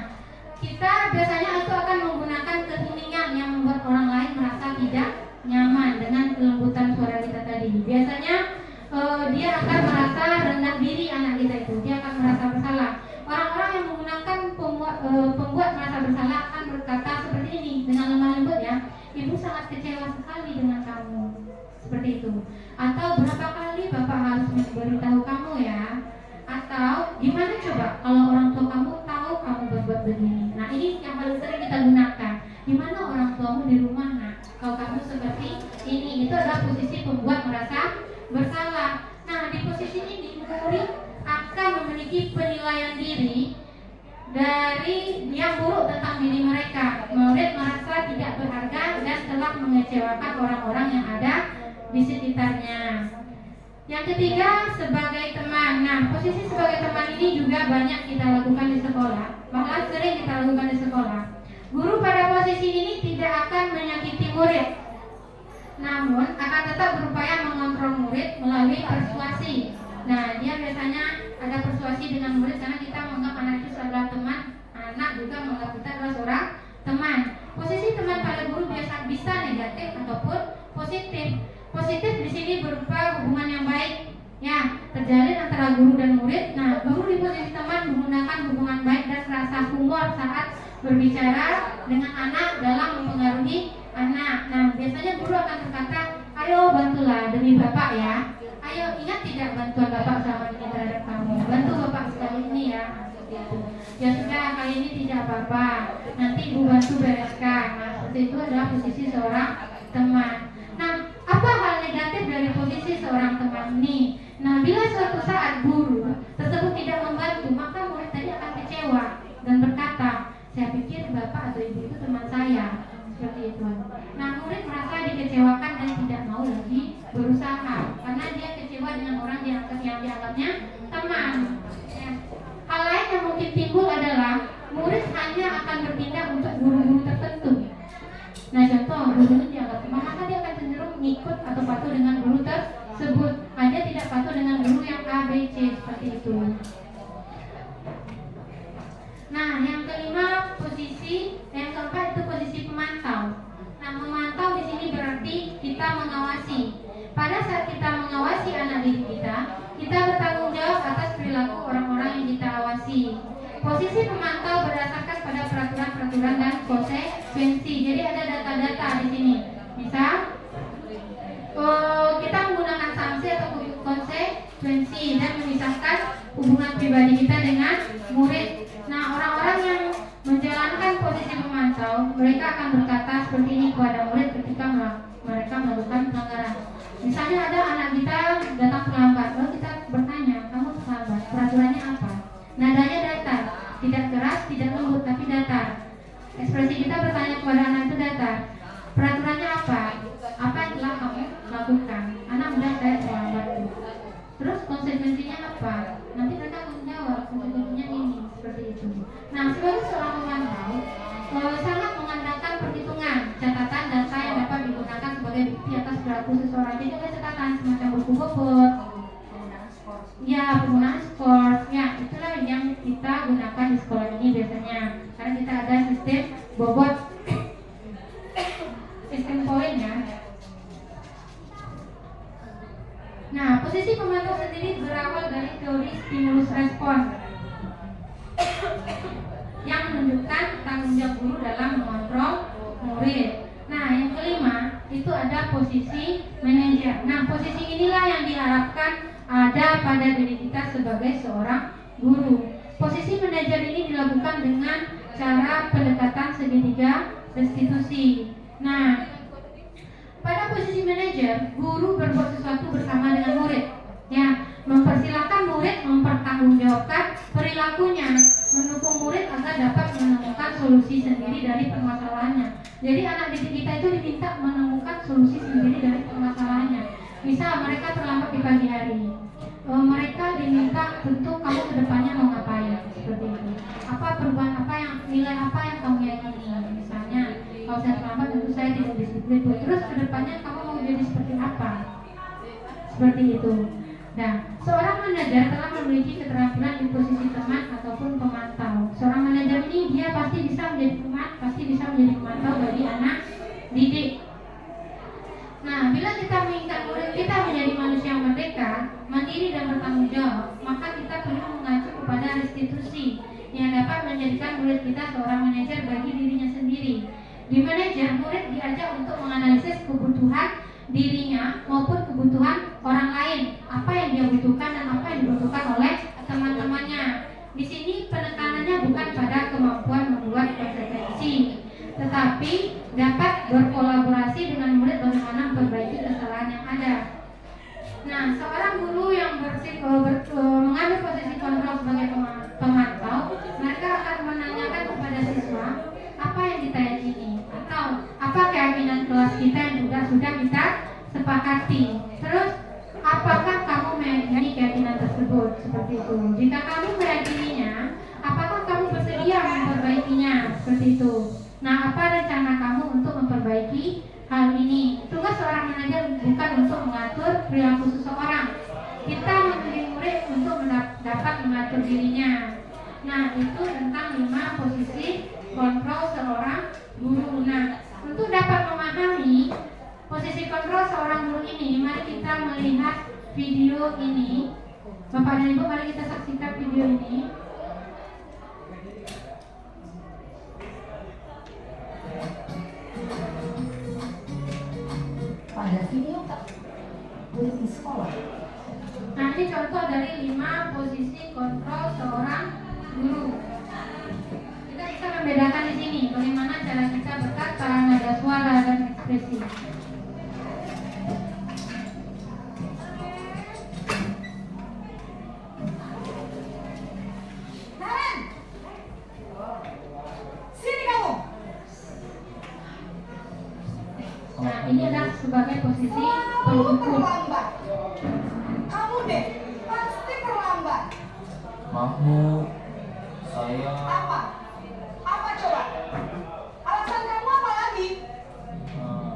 kita biasanya itu akan menggunakan keheningan yang membuat orang lain merasa tidak nyaman dengan kelembutan suara kita tadi. Biasanya dia akan merasa rendah diri anak kita itu, dia akan merasa bersalah. Orang-orang yang menggunakan pembuat merasa bersalah akan berkata seperti ini dengan lemah lembut ya. Ibu sangat kecewa sekali dengan kamu, seperti itu. Atau berapa kali Bapak harus memberitahu kamu ya. Atau gimana coba kalau orang tua kamu tahu kamu berbuat begini. Nah, ini yang paling sering kita gunakan. Gimana orang tuamu di rumah nak, kalau kamu seperti ini. Itu adalah posisi pembuat merasa bersalah. Nah, di posisi ini murid akan memiliki penilaian diri dari yang buruk tentang diri mereka. Murid merasa tidak berharga dan telah mengecewakan orang-orang yang ada di sekitarnya. Yang ketiga, sebagai teman. Nah, posisi sebagai teman ini juga banyak kita lakukan di sekolah. Bahkan sering kita lakukan di sekolah. Guru pada posisi ini tidak akan menyakiti murid, namun akan tetap berupaya mengontrol murid melalui persuasi. Nah, dia biasanya ada persuasi dengan murid karena kita menganggap anak itu adalah teman, anak juga menganggap kita adalah seorang teman. Posisi teman pada guru biasa bisa negatif ataupun positif. Positif di sini berupa hubungan yang baik, ya, terjalin antara guru dan murid. Nah, guru di posisi teman menggunakan hubungan baik dan rasa humor saat berbicara dengan anak dalam mempengaruhi anak. Nah, biasanya guru akan berkata, ayo bantulah demi Bapak ya. Ayo, ingat tidak bantuan Bapak selama ini terhadap kamu. Bantu Bapak sekali ini ya. Ya sudah, kali ini tidak apa-apa. Nanti Ibu bantu bereskan. Nah, seperti itu adalah posisi seorang teman. Nah, apa hal negatif dari posisi seorang teman ini? Nah, bila suatu saat guru tersebut tidak membantu, maka murid tadi akan kecewa dan berkata, saya pikir Bapak atau Ibu itu teman saya. Seperti itu. Nah, murid merasa dikecewakan dan tidak mau lagi berusaha karena dia kecewa dengan orang yang dianggapnya teman. Ya. Hal lain yang mungkin timbul adalah murid hanya akan berpindah untuk guru-guru tertentu. Nah, contoh guru itu dianggap teman, maka dia akan cenderung mengikut atau patuh dengan guru tersebut. Dia tidak patuh dengan guru yang A, B, C seperti itu. Nah, yang kelima yang keempat itu posisi pemantau. Nah, memantau di sini berarti kita mengawasi. Pada saat kita mengawasi anak didik kita bertanggung jawab atas perilaku orang-orang yang kita awasi. Posisi pemantau berdasarkan pada peraturan-peraturan dan konsekuensi. Jadi ada data-data di sini. Misal, kita menggunakan sanksi atau konsekuensi dan memisahkan hubungan pribadi kita dengan murid. Nah, orang-orang yang menjalankan posisi pemantau, mereka akan berkata seperti ini kepada murid ketika mereka melakukan pelanggaran. Misalnya ada anak kita datang terlambat, lalu kita bertanya, kamu terlambat, peraturannya apa? Nadanya datar, tidak keras, tidak lembut, tapi datar. Ekspresi kita bertanya kepada anak itu datar. Peraturannya apa? Apa yang telah kamu lakukan? Anak bilang saya terlambat. Terus konsekuensinya apa? Nanti mereka akan menjawab, konsekuensinya ini, seperti itu. Nah, sebagai seorang pemantau, sangat mengandalkan perhitungan, catatan data yang dapat digunakan sebagai bukti atas perilaku seseorang. Jadi ada catatan semacam buku bobot, ya, penggunaan skor, ya, itulah yang kita gunakan di sekolah ini biasanya. Karena kita ada sistem bobot, sistem poin ya. Nah, posisi pemantau sendiri berawal dari teori stimulus respon yang menunjukkan tanggung jawab guru dalam mengontrol murid. Nah, yang kelima itu ada posisi manajer. Nah, posisi inilah yang diharapkan ada pada diri kita sebagai seorang guru. Posisi manajer ini dilakukan dengan cara pendekatan segitiga restitusi. Nah, pada posisi manajer, guru berbuat sesuatu bersama dengan murid. Ya, mempersilahkan murid mempertanggungjawabkan perilakunya, mendukung murid agar dapat menemukan solusi sendiri dari permasalahannya. Jadi anak didik kita itu diminta menemukan solusi sendiri dari permasalahannya. Misal mereka terlambat di pagi hari, mereka diminta tentu kamu kedepannya mau ngapain, seperti itu. Apa perubahan apa yang nilai apa yang kamu yakini, misalnya Kalau saya terlambat tentu saya tidak disiplin, Bu. Terus kedepannya kamu mau jadi seperti apa? Seperti itu. Nah, seorang manajer telah memiliki keterampilan di posisi teman ataupun pemantau. Seorang manajer ini dia pasti bisa menjadi teman, pasti bisa menjadi pemantau bagi anak didik. Nah, bila kita menginginkan murid kita menjadi manusia yang merdeka, mandiri dan bertanggung jawab, maka kita perlu mengacu kepada restitusi yang dapat menjadikan murid kita seorang manajer bagi dirinya sendiri. Di manajer, murid diajak untuk menganalisis kebutuhan dirinya maupun kebutuhan orang lain, apa yang dia butuhkan dan apa yang dibutuhkan oleh teman-temannya. Di sini penekanannya bukan pada kemampuan membuat konsekuensi, tetapi dapat berkolaborasi dengan murid bagaimana memperbaiki kesalahan yang ada. Nah, seorang guru yang mengambil posisi kontrol sebagai pemantau, mereka akan menanyakan kepada siswa apa yang ditayangini atau apa keyakinan kelas kita yang sudah kita sepakati. Terus apakah kamu meyakini keyakinan tersebut? Seperti itu. Jika kamu meyakininya, apakah kamu bersedia memperbaikinya? Seperti itu. Nah, apa rencana kamu untuk memperbaiki hal ini? Tugas seorang manajer bukan untuk mengatur perilaku seseorang. Kita memilih murid untuk dapat mengatur dirinya. Nah, itu tentang 5 posisi kontrol seorang guru. Nah, untuk dapat memahami posisi kontrol seorang guru ini, mari kita melihat video ini. Bapak dan Ibu, mari kita saksikan video ini. Pada video tak boleh di sekolah. Nah, ini contoh dari 5 posisi kontrol seorang guru. Kita bisa membedakan di sini bagaimana cara kita berkata, nada suara dan ekspresi. Naren, sini kamu. Nah, ini adalah sebagai posisi Kamu pengukur. terlambat. Kamu deh pasti terlambat. Maaf Bu, saya Apa? Apa coba? Alasan kamu apa lagi?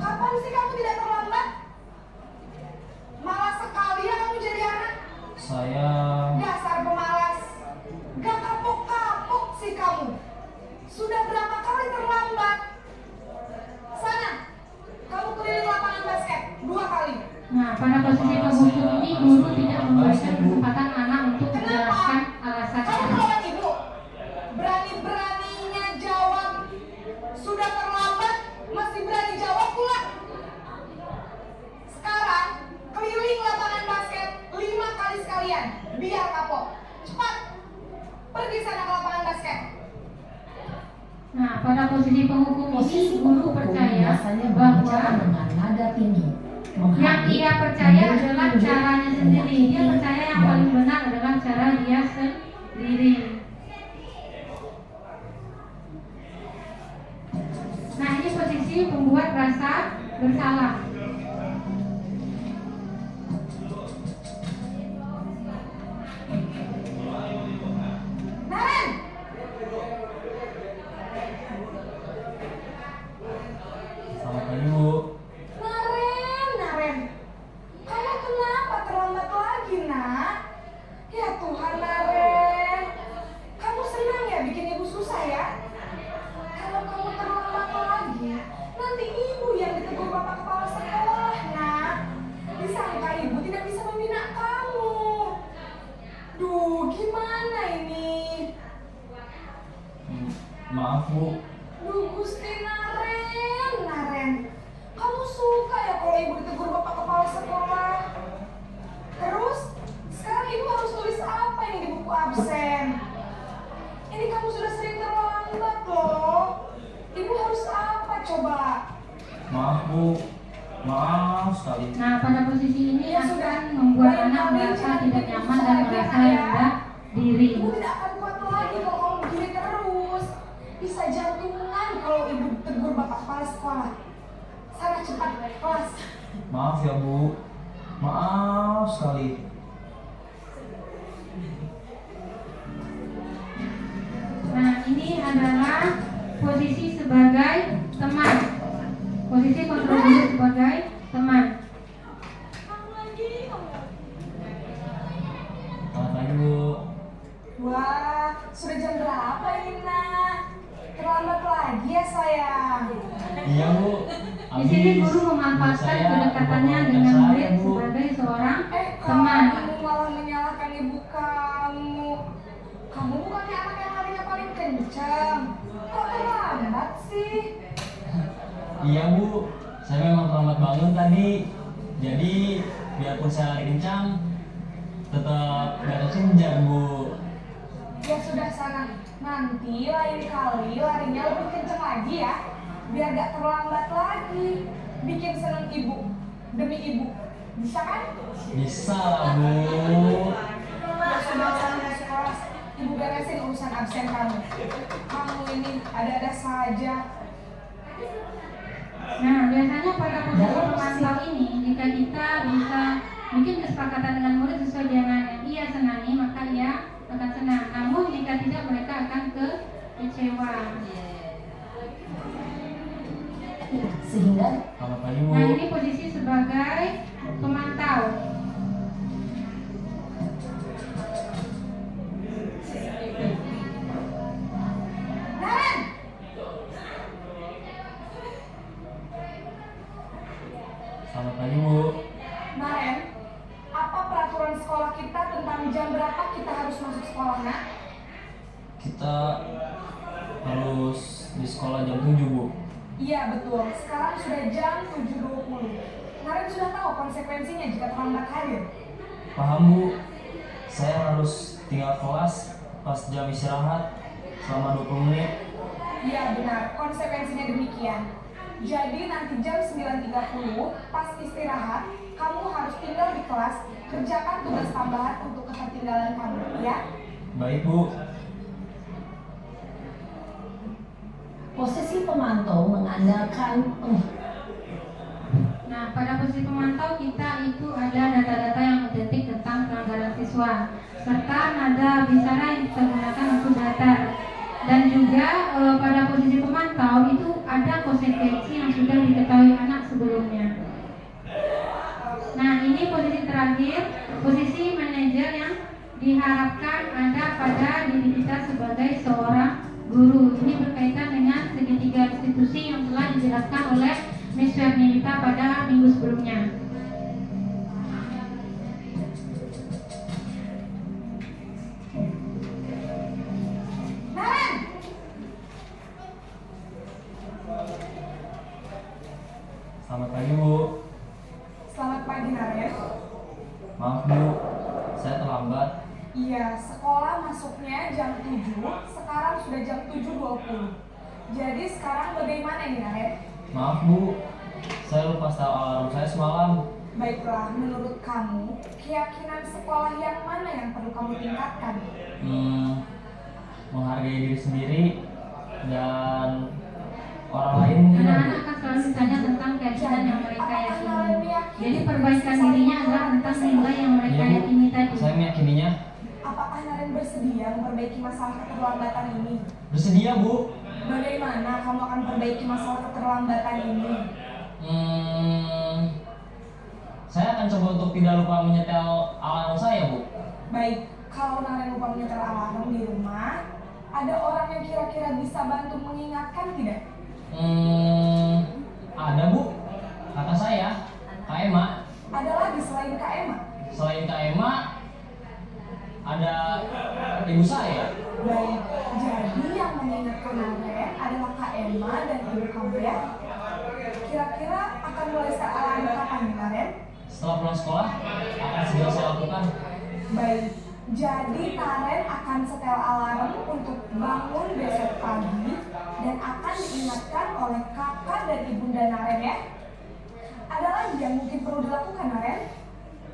Kapan sih kamu tidak terlambat? Malas sekali ya kamu jadi anak. saya Dasar pemalas. Gak kapok-kapok sih kamu. Sudah berapa kali terlambat? Sana, kamu keliling lapangan basket 2 kali. Nah, pada posisi pengukur ini guru tidak memberikan kesempatan anak untuk menjelaskan Kamu alasannya. melawan ibu. Berani-beraninya jawab. Sudah terlambat, masih berani jawab pula. Sekarang, keliling lapangan basket 5 kali sekalian. Biar kapok. Cepat. Pergi sana ke lapangan basket. Nah, pada posisi penghukum ini guru percaya bahwa dengan nada tinggi. yang ia percaya adalah caranya sendiri. Dia percaya yang paling benar adalah cara dia sendiri. Nah, ini posisi pembuat rasa bersalah. Naren! selamat pagi Bu. Naren. Kamu kenapa terlambat lagi, nak? Ya Tuhan, Naren. Kamu senang ya bikin ibu susah ya? Kalau kamu terlambat lagi, nanti ibu yang ditegur bapak kepala sekolah, nak. Disangka ibu tidak bisa membina kamu. Duh, gimana ini? Maaf Bu, Duh, Gusti Naren. Kamu suka ya kalau ibu ditegur bapak kepala sekolah? Terus, sekarang ibu harus tulis apa ini di buku absen? Ini kamu sudah sering terlambat loh. Ibu harus apa coba? maaf Bu, maaf sekali. Nah, pada posisi ini Ya sudah, akan membuat lain anak kali merasa jangan tidak bikin nyaman susah dan lagi, merasa Nak, ya. rendah diri. Ibu tidak akan kuat lagi kalau kamu begini terus. Bisa jantungan kalau ibu tegur bapak kepala sekolah. Sana cepat kelas. Maaf ya Bu, maaf sekali. Nah, ini adalah posisi sebagai teman. posisi kontrol guru sebagai teman. Selamat pagi Bu. Wah, sudah jam berapa ini nak? Terlambat lagi ya sayang. Iya Bu. Di sini guru memanfaatkan kedekatannya dengan murid sebagai seorang teman. Kamu malah menyalahkan ibu kamu. Kamu bukannya anak yang larinya paling kencang. Kok terlambat sih? Iya Bu, saya memang terlambat bangun tadi. Jadi biarpun saya lari kencang, tetap gak kesenjang Bu. Ya sudah sana, nanti lain kali larinya lebih kencang lagi ya. Biar gak terlambat lagi. Bikin seneng ibu, demi ibu. Bisa kan? Bisa lah Bu. Ya sudah sana masuk kelas. Ibu beresin urusan absen kamu. Kamu ini ada-ada saja. Nah, biasanya pada posisi pemantau ini, jika kita bisa bikin kesepakatan dengan murid sesuai dengan yang ia senangi, maka ia akan senang. Namun jika tidak, mereka akan kecewa. Sehingga Selamat pagi Bu. Nah, ini posisi sebagai pemantau. Naren! Selamat pagi Bu. Naren, apa peraturan sekolah kita tentang jam berapa kita harus masuk sekolah, nak? Kita harus di sekolah jam 7 Bu. Iya betul, sekarang sudah jam 7.20. Naren sudah tahu konsekuensinya jika terlambat hadir. Paham Bu. Saya harus tinggal kelas pas jam istirahat selama 20 menit. Iya benar, konsekuensinya demikian. Jadi nanti jam 9.30 pas istirahat, kamu harus tinggal di kelas, kerjakan tugas tambahan untuk ketertinggalan kamu, ya? Baik Bu. Posisi pemantau mengandalkan Nah, pada posisi pemantau kita itu ada data-data yang otentik tentang pelanggaran siswa, serta nada bicara yang kita gunakan untuk datar. Dan juga pada posisi pemantau itu ada konsekuensi yang sudah diketahui anak sebelumnya. Nah, ini posisi terakhir, posisi manajer yang diharapkan ada pada diri kita sebagai seorang guru. Ini berkaitan dengan segitiga institusi yang telah dijelaskan oleh Miss Fernita pada minggu sebelumnya. Naren! Selamat pagi Bu. Selamat pagi, Naren. Maaf Bu, saya terlambat. Iya, sekolah masuknya jam 7, sekarang sudah jam 7.20. Jadi sekarang bagaimana ini, Naren? Maaf Bu, saya lupa setel alarm saya semalam. Baiklah, menurut kamu, keyakinan sekolah yang mana yang perlu kamu tingkatkan? Menghargai diri sendiri dan orang lain mungkin. Anak-anak akan selalu ditanya tentang keyakinan yang mereka yakini. Jadi perbaikan dirinya adalah tentang nilai yang mereka Iya, Bu. yakini tadi. Saya meyakininya. Apakah Naren bersedia memperbaiki masalah keterlambatan ini? Bersedia Bu. Bagaimana kamu akan perbaiki masalah keterlambatan ini? Saya akan coba untuk tidak lupa menyetel alarm saya Bu. Baik, kalau Naren lupa menyetel alarm di rumah, ada orang yang kira-kira bisa bantu mengingatkan tidak? Ada Bu. Kata saya, Kak Emma. Ada lagi selain Kak Emma? Selain Kak Emma, ada ibu saya. Baik, jadi yang mengingatkan Naren adalah Kak Emma dan ibu kamu ya? Kira-kira akan mulai start alarm kapan nih, Naren? Setelah pulang sekolah, akan segera saya lakukan. Baik, jadi Naren akan setel alarm untuk bangun besok pagi dan akan diingatkan oleh kakak dan ibunda Naren ya. Ada lagi yang mungkin perlu dilakukan Naren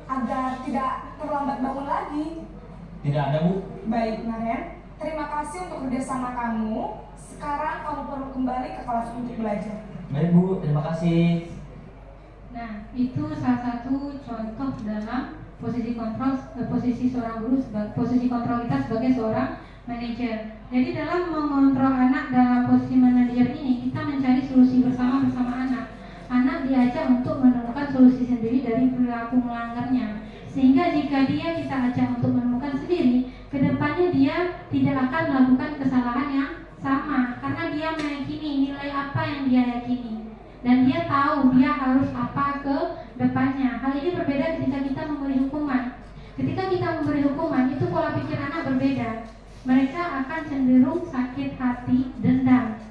agar tidak terlambat bangun lagi. Tidak ada Bu. Baik Naren, terima kasih untuk kerjasama kamu. Sekarang kamu perlu kembali ke kelas untuk belajar. Baik Bu, terima kasih. Nah, itu salah satu contoh dalam posisi kontrol, posisi seorang guru, posisi kontrol kita sebagai seorang manajer. Jadi dalam mengontrol anak dalam posisi manajer ini, kita mencari solusi bersama anak. anak diajak untuk menemukan solusi sendiri dari perilaku melanggarnya. Sehingga jika dia kita ajak untuk menemukan sendiri, kedepannya dia tidak akan melakukan kesalahan yang sama, karena dia meyakini nilai apa yang dia yakini, dan dia tahu dia harus apa ke depannya. Hal ini berbeda ketika kita memberi hukuman. Ketika kita memberi hukuman, itu pola pikir anak berbeda. Mereka akan cenderung sakit hati, dendam.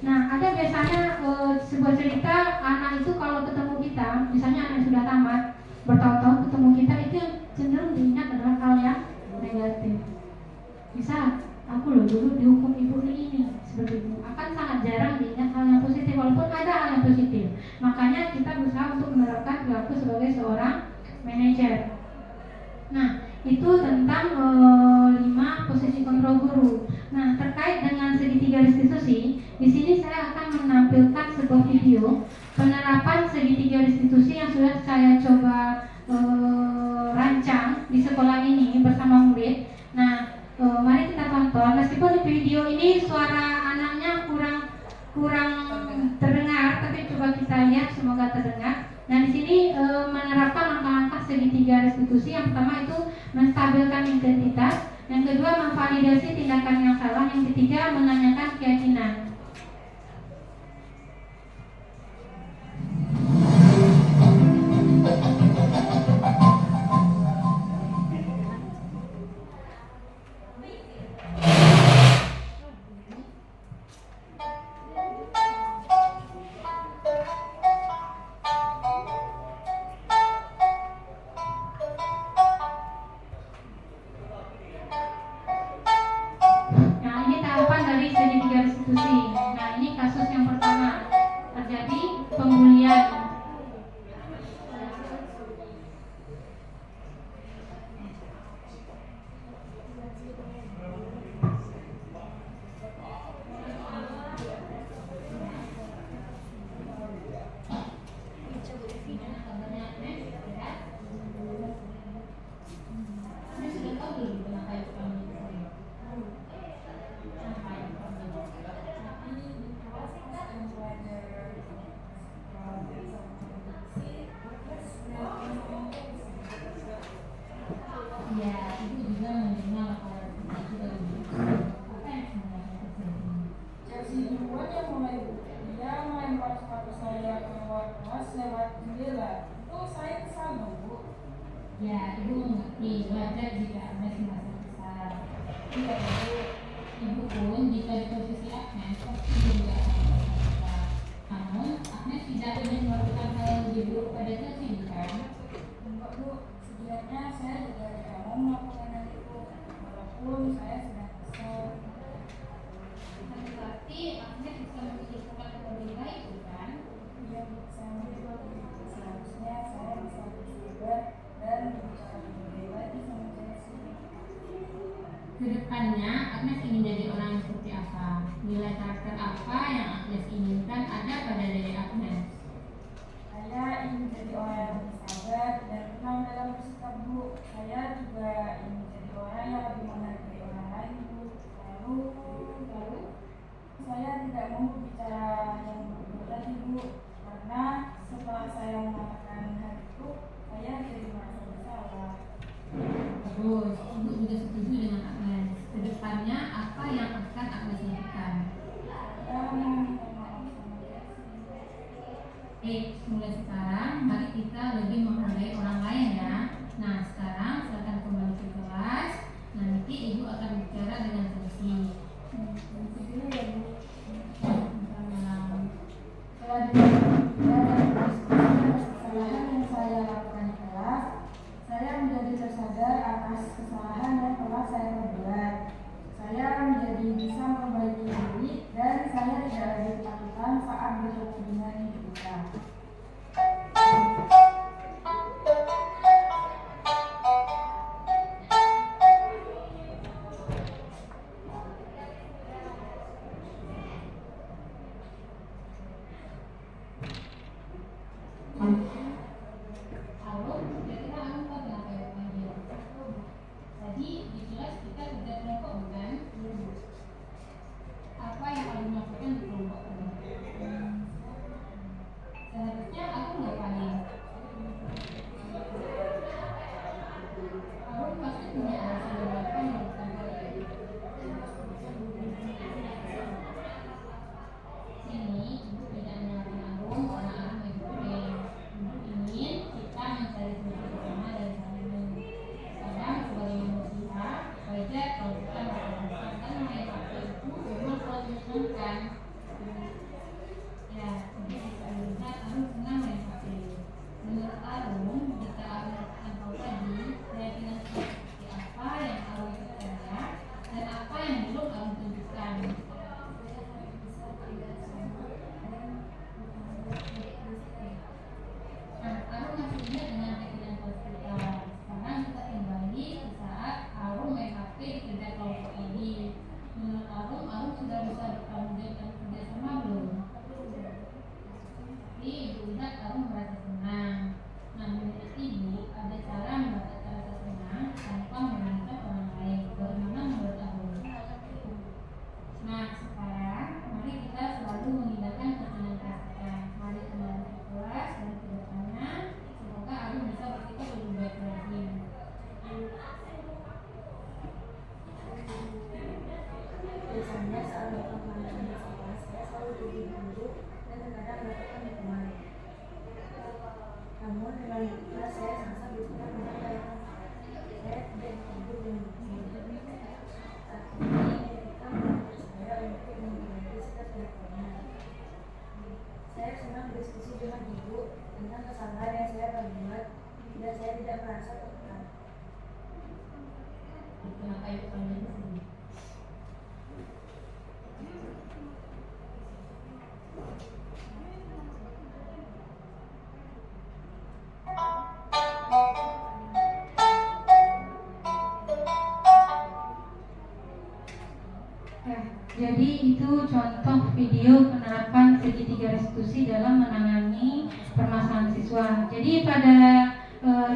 Nah, ada biasanya sebuah cerita anak itu kalau ketemu kita, misalnya anak yang sudah tamat bertahun-tahun ketemu kita, itu yang cenderung diingat adalah hal yang negatif. Misal, aku loh dulu dihukum ibu ini, seperti itu. Akan sangat jarang diingat hal yang positif, walaupun ada hal yang positif. Makanya kita berusaha untuk menerapkan perilaku sebagai seorang manajer. Nah, itu tentang 5 posisi kontrol guru. Nah, terkait dengan segitiga restitusi, di sini saya akan menampilkan sebuah video penerapan segitiga restitusi yang sudah saya coba rancang di sekolah ini bersama murid. Nah, mari kita tonton. Meskipun di video ini suara anaknya kurang terdengar, tapi coba kita lihat, semoga terdengar. Nah, di sini menerapkan langkah-langkah segitiga restitusi. Yang pertama itu menstabilkan identitas, yang kedua memvalidasi tindakan yang salah, yang ketiga menanyakan keyakinan. Nah, ini kasus yang pertama, terjadi pembulian. Ya, ibu mengerti, wajar jika Agnes merasa kesal. Tidak perlu, ibu pun jika di posisi Agnes pasti juga akan merasa kesal. Namun, Agnes tidak ingin melakukan hal yang lebih buruk pada Chelsea, bukan? Enggak bu, setidaknya saya juga tidak mau melakukan hal itu, walaupun saya sedang kesal. Berarti Agnes bisa memikirkan yang lebih baik, bukan? Iya bu, saya mengerti. Seharusnya saya bisa bersabar dan bicara lebih baik lagi sama Chelsea. Kedepannya, Agnes ingin jadi orang yang seperti apa? Nilai karakter apa yang Agnes inginkan ada pada diri Agnes? Saya ingin jadi orang yang bersabar dan tenang dalam bersikap bu. Saya juga ingin jadi orang yang lebih menghargai orang lain bu. Lalu saya tidak mau berbicara yang buruk tadi bu, karena setelah saya mengatakan hal itu, saya jadi merasa bersalah. Terus, ibu juga setuju dengan Agnes. Kedepannya, apa yang akan Agnes lakukan? Saya mau minta maaf sama Chelsea. Mulai sekarang, mari kita lebih menghargai orang lain ya. Nah, sekarang silakan kembali ke kelas. Nanti ibu akan bicara dengan Chelsea. Dulu ya bu. Selamat. Setelah berdiskusi atas kesalahan yang saya lakukan di kelas, saya menjadi tersadar atas kesalahan yang telah saya perbuat. Saya menjadi bisa memperbaiki diri dan saya tidak lagi ketakutan saat bertemu dengan ibu kita. Halo, kira-kira kamu tahu kenapa ibu panggil? Tadi di kelas kita kerja kelompok bukan? Apa yang kamu lakukan di kelompok kamu? Saya kelas saya sangat butuhkan menyampaikan saya tidak ibu dan saat ini ketika mengatur saya untuk mengganti sikap kedepannya. Saya senang berdiskusi dengan ibu tentang kesalahan yang saya perbuat dan saya tidak merasa tertekan. Kenapa ibu panggil sini? Jadi itu contoh video penerapan segitiga restitusi dalam menangani permasalahan siswa. Jadi pada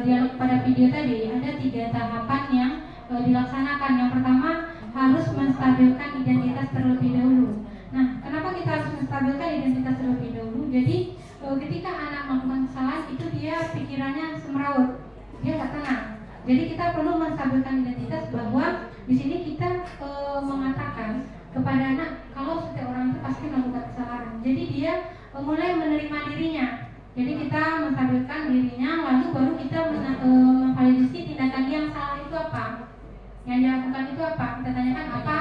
dialog pada video tadi ada 3 tahapan yang dilaksanakan. Yang pertama harus menstabilkan identitas terlebih dahulu. Nah, kenapa kita harus menstabilkan identitas terlebih dahulu? Jadi ketika anak melakukan kesalahan itu dia pikirannya semrawut, dia nggak tenang. Jadi kita perlu menstabilkan identitas bahwa di sini kita mengatakan kepada anak kalau setiap orang itu pasti melakukan kesalahan. Jadi dia mulai menerima dirinya. Jadi kita menstabilkan dirinya, lalu baru kita memvalidasi tindakan dia yang salah itu apa, yang dia lakukan itu apa. Kita tanyakan apa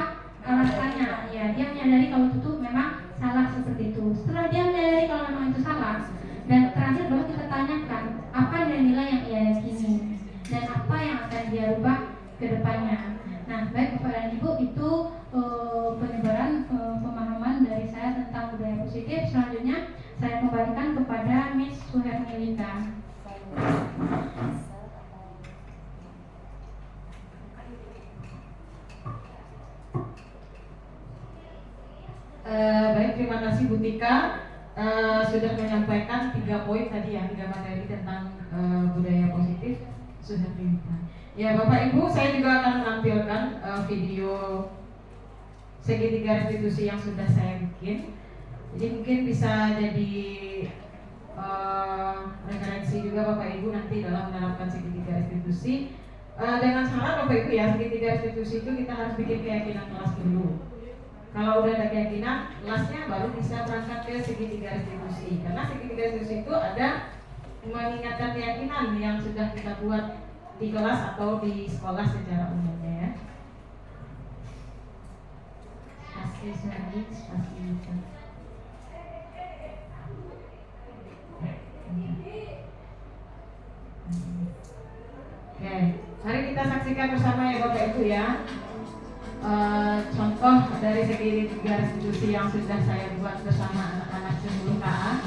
alasannya. Ya, dia menyadari kalau itu memang salah seperti itu. Setelah dia menyadari kalau memang itu salah, dan terakhir baru kita tanyakan apa nilai yang ia yakini dan apa yang akan dia rubah ke depannya. Nah, baik Bapak dan Ibu, itu penyebaran pemahaman dari saya tentang budaya positif. Selanjutnya saya kembalikan kepada Miss Suhermilita. Baik, terima kasih Bu Tika sudah menyampaikan 3 poin tadi ya, 3 materi tentang budaya positif. Sudah terima. Ya Bapak Ibu, saya juga akan menampilkan video segitiga restitusi yang sudah saya bikin. Jadi mungkin bisa jadi referensi juga Bapak Ibu nanti dalam menerapkan segitiga restitusi. Dengan syarat Bapak Ibu ya, segitiga restitusi itu kita harus bikin keyakinan kelas dulu. Kalau udah ada keyakinan, kelasnya baru bisa berangkat ke segitiga restitusi. Karena segitiga restitusi itu ada mengingatkan keyakinan yang sudah kita buat di kelas atau di sekolah secara umumnya ya. Spasi lagi, spasi itu. Oke, mari kita saksikan bersama ya Bapak Ibu ya. Contoh dari segitiga restitusi yang sudah saya buat bersama anak-anak 10 KA.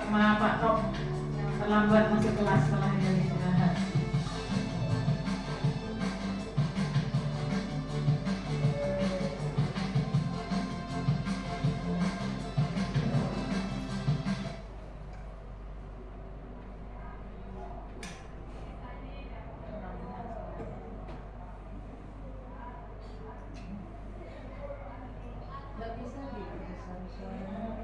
Sama Pak Tok yang terlambat masuk kelas setelah dari istirahat. Nggak bisa dibesar suaranya.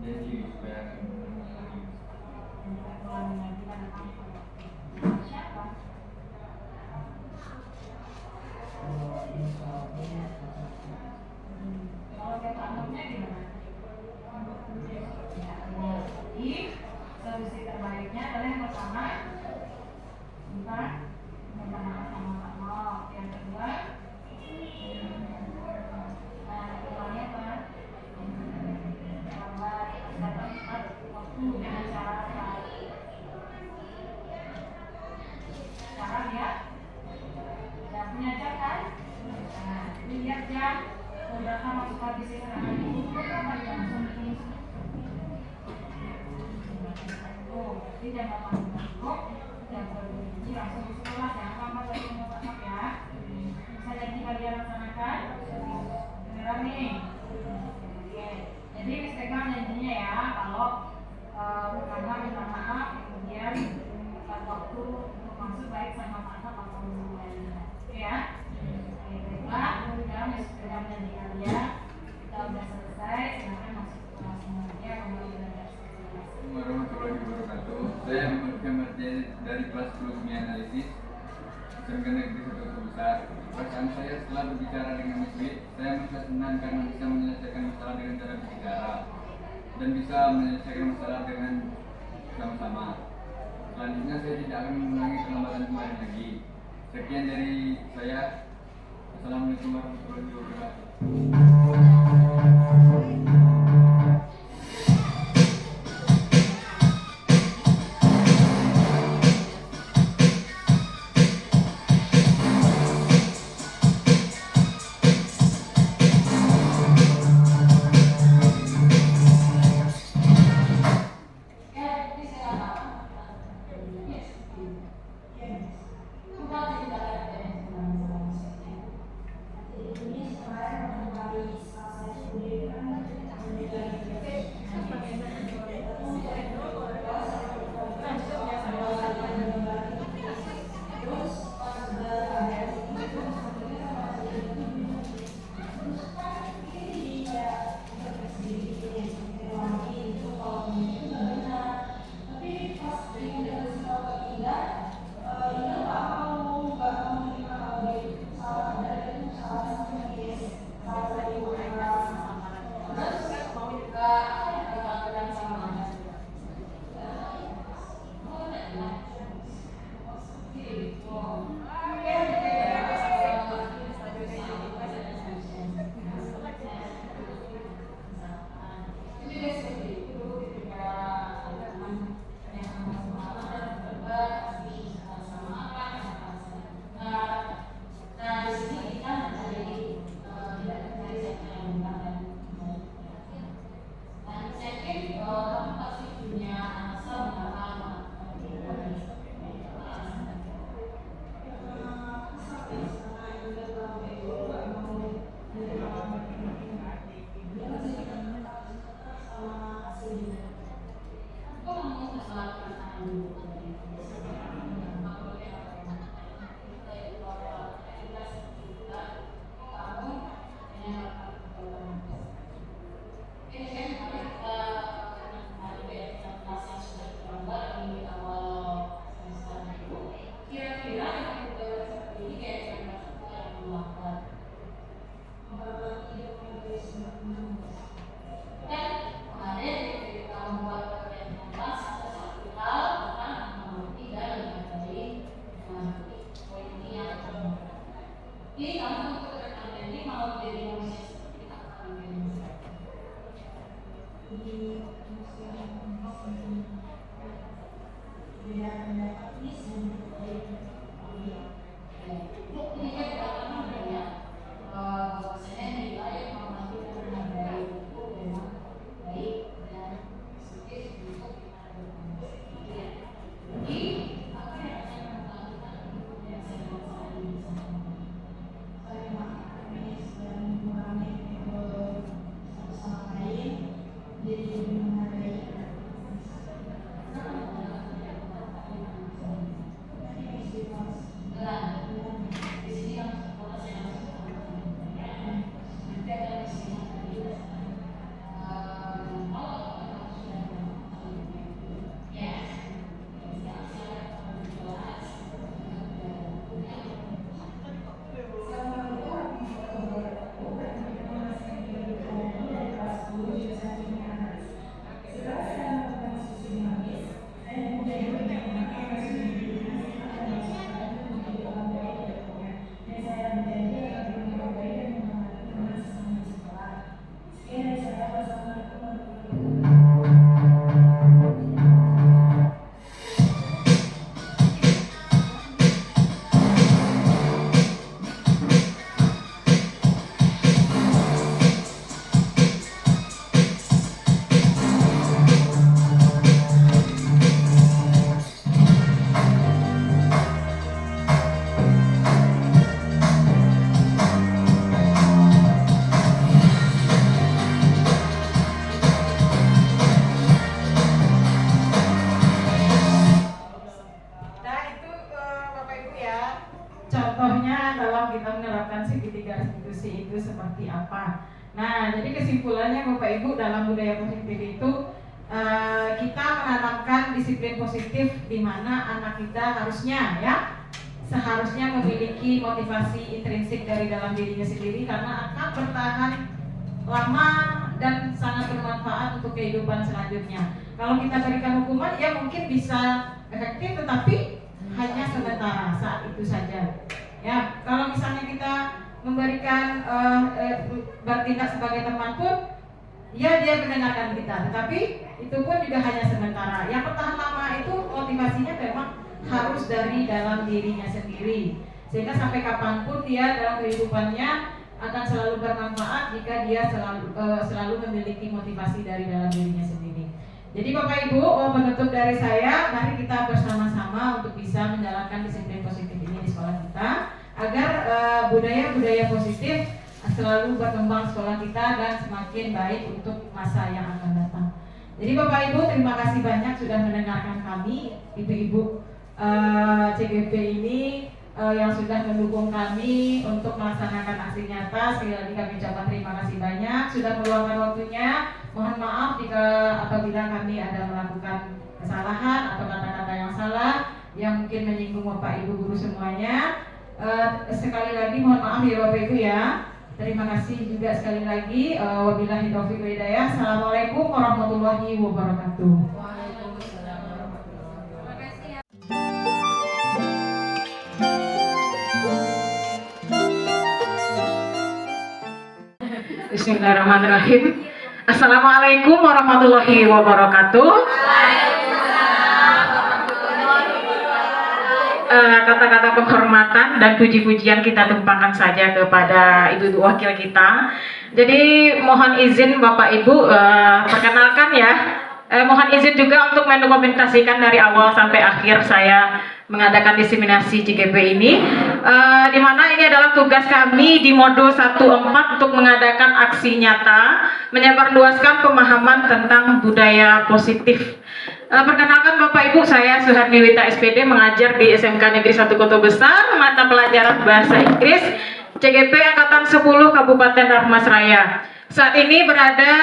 Then you back and yang sama. Kita minta maaf sama-sama. Yang kedua, kedepannya apa? Bahwa kita tepat waktu dengan cara ya. Sudah punya jam kan? Nah, lihat jam. Berapa masuk habis sekarang itu? Berapa jam? Jadi jam 8 masuk, jam 7 langsung ke sekolah ya. Mama lagi maaf ya. Bisa jadi kalian laksanakan. Beneran nih. Oke. Jadi istiqomah janjinya ya. Kalau pertama minta maaf, kemudian tepat waktu untuk masuk baik sama anak atau guru lainnya. Oke ya. Oke, baiklah. Sekarang istiqomah janji kalian. Kita udah selesai. Silakan masuk ke kelas semuanya. Kembali belajar. Warahmatullahi wabarakatuh. Saya Muhammad Kamarjani dari kelas Psikologi Analisis SMK Negeri 1 Terbesar. Perasaan saya setelah berbicara dengan murid, saya merasa senang karena bisa menyelesaikan masalah dengan cara berbicara dan bisa menyelesaikan masalah dengan sama-sama. Selanjutnya saya tidak akan mengulangi perlambatan kemarin lagi. Sekian dari saya. Assalamualaikum warahmatullahi wabarakatuh. Dan kemarin kita membuat bagian kelas satu hal tentang nomor 3 awal kita menerapkan segitiga restitusi itu seperti apa. Nah, jadi kesimpulannya Bapak Ibu, dalam budaya positif itu kita menanamkan disiplin positif di mana anak kita seharusnya memiliki motivasi intrinsik dari dalam dirinya sendiri karena akan bertahan lama dan sangat bermanfaat untuk kehidupan selanjutnya. Kalau kita berikan hukuman ya mungkin bisa efektif tetapi hanya sementara saat itu saja. Ya, kalau misalnya kita memberikan bertindak sebagai teman pun ya dia mendengarkan kita, tetapi itu pun juga hanya sementara. Yang bertahan lama itu motivasinya memang harus dari dalam dirinya sendiri, sehingga sampai kapanpun dia dalam kehidupannya akan selalu bermanfaat jika dia selalu memiliki motivasi dari dalam dirinya sendiri. Jadi Bapak Ibu, penutup dari saya, mari kita bersama-sama untuk bisa menjalankan disiplin positif ini di sekolah kita agar budaya-budaya positif selalu berkembang sekolah kita dan semakin baik untuk masa yang akan datang. Jadi Bapak Ibu, terima kasih banyak sudah mendengarkan kami, Ibu-ibu CGP ini yang sudah mendukung kami untuk melaksanakan aksi nyata. Sekali lagi kami ucapkan terima kasih banyak sudah meluangkan waktunya. Mohon maaf jika apabila kami ada melakukan kesalahan atau kata-kata yang salah yang mungkin menyinggung Bapak Ibu guru semuanya. Sekali lagi mohon maaf ya Bapak Ibu ya. Terima kasih juga sekali lagi. Wabillahi taufiq wal hidayah. Assalamualaikum warahmatullahi wabarakatuh. Bismillahirrahmanirrahim. Assalamualaikum warahmatullahi wabarakatuh. Kata-kata penghormatan dan puji-pujian kita tumpahkan saja kepada ibu-ibu wakil kita. Jadi mohon izin Bapak Ibu, perkenalkan ya. Mohon izin juga untuk mendokumentasikan dari awal sampai akhir saya mengadakan diseminasi CGP ini, di mana ini adalah tugas kami di modul 14 untuk mengadakan aksi nyata menyebarluaskan pemahaman tentang budaya positif. Perkenalkan Bapak Ibu, saya Suharni Wita SPD, mengajar di SMK Negeri 1 Kota Besar, mata pelajaran Bahasa Inggris, CGP Angkatan 10 Kabupaten Darmasraya. Saat ini berada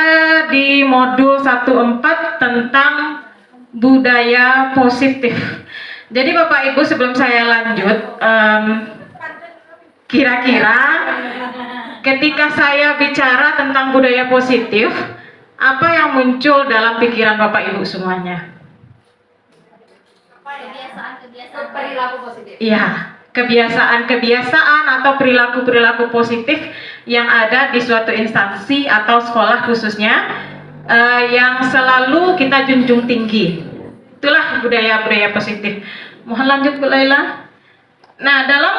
di modul 14 tentang budaya positif. Jadi Bapak Ibu, sebelum saya lanjut, kira-kira ketika saya bicara tentang budaya positif, apa yang muncul dalam pikiran Bapak Ibu semuanya? Kebiasaan perilaku positif. Iya, kebiasaan atau perilaku-perilaku positif yang ada di suatu instansi atau sekolah khususnya yang selalu kita junjung tinggi. Itulah budaya-budaya positif. Mohon lanjut Bu Laila. Nah, dalam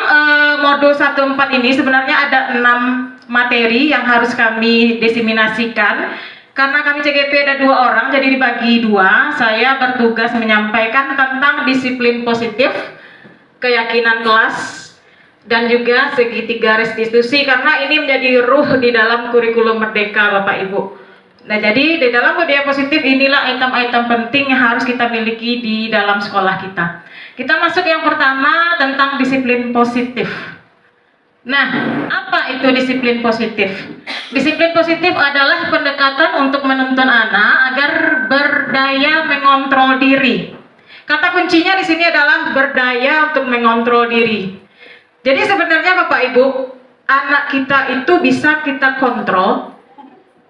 modul 14 ini sebenarnya ada 6 materi yang harus kami diseminasikan. Karena kami CGP ada 2 orang, jadi dibagi 2. Saya bertugas menyampaikan tentang disiplin positif, keyakinan kelas, dan juga segitiga restitusi, karena ini menjadi ruh di dalam kurikulum Merdeka Bapak Ibu. Nah, jadi di dalam budaya positif inilah item-item penting yang harus kita miliki di dalam sekolah kita. Kita masuk yang pertama tentang disiplin positif. Nah, apa itu disiplin positif? Disiplin positif adalah pendekatan untuk menuntun anak agar berdaya mengontrol diri. Kata kuncinya di sini adalah berdaya untuk mengontrol diri. Jadi sebenarnya Bapak Ibu, anak kita itu bisa kita kontrol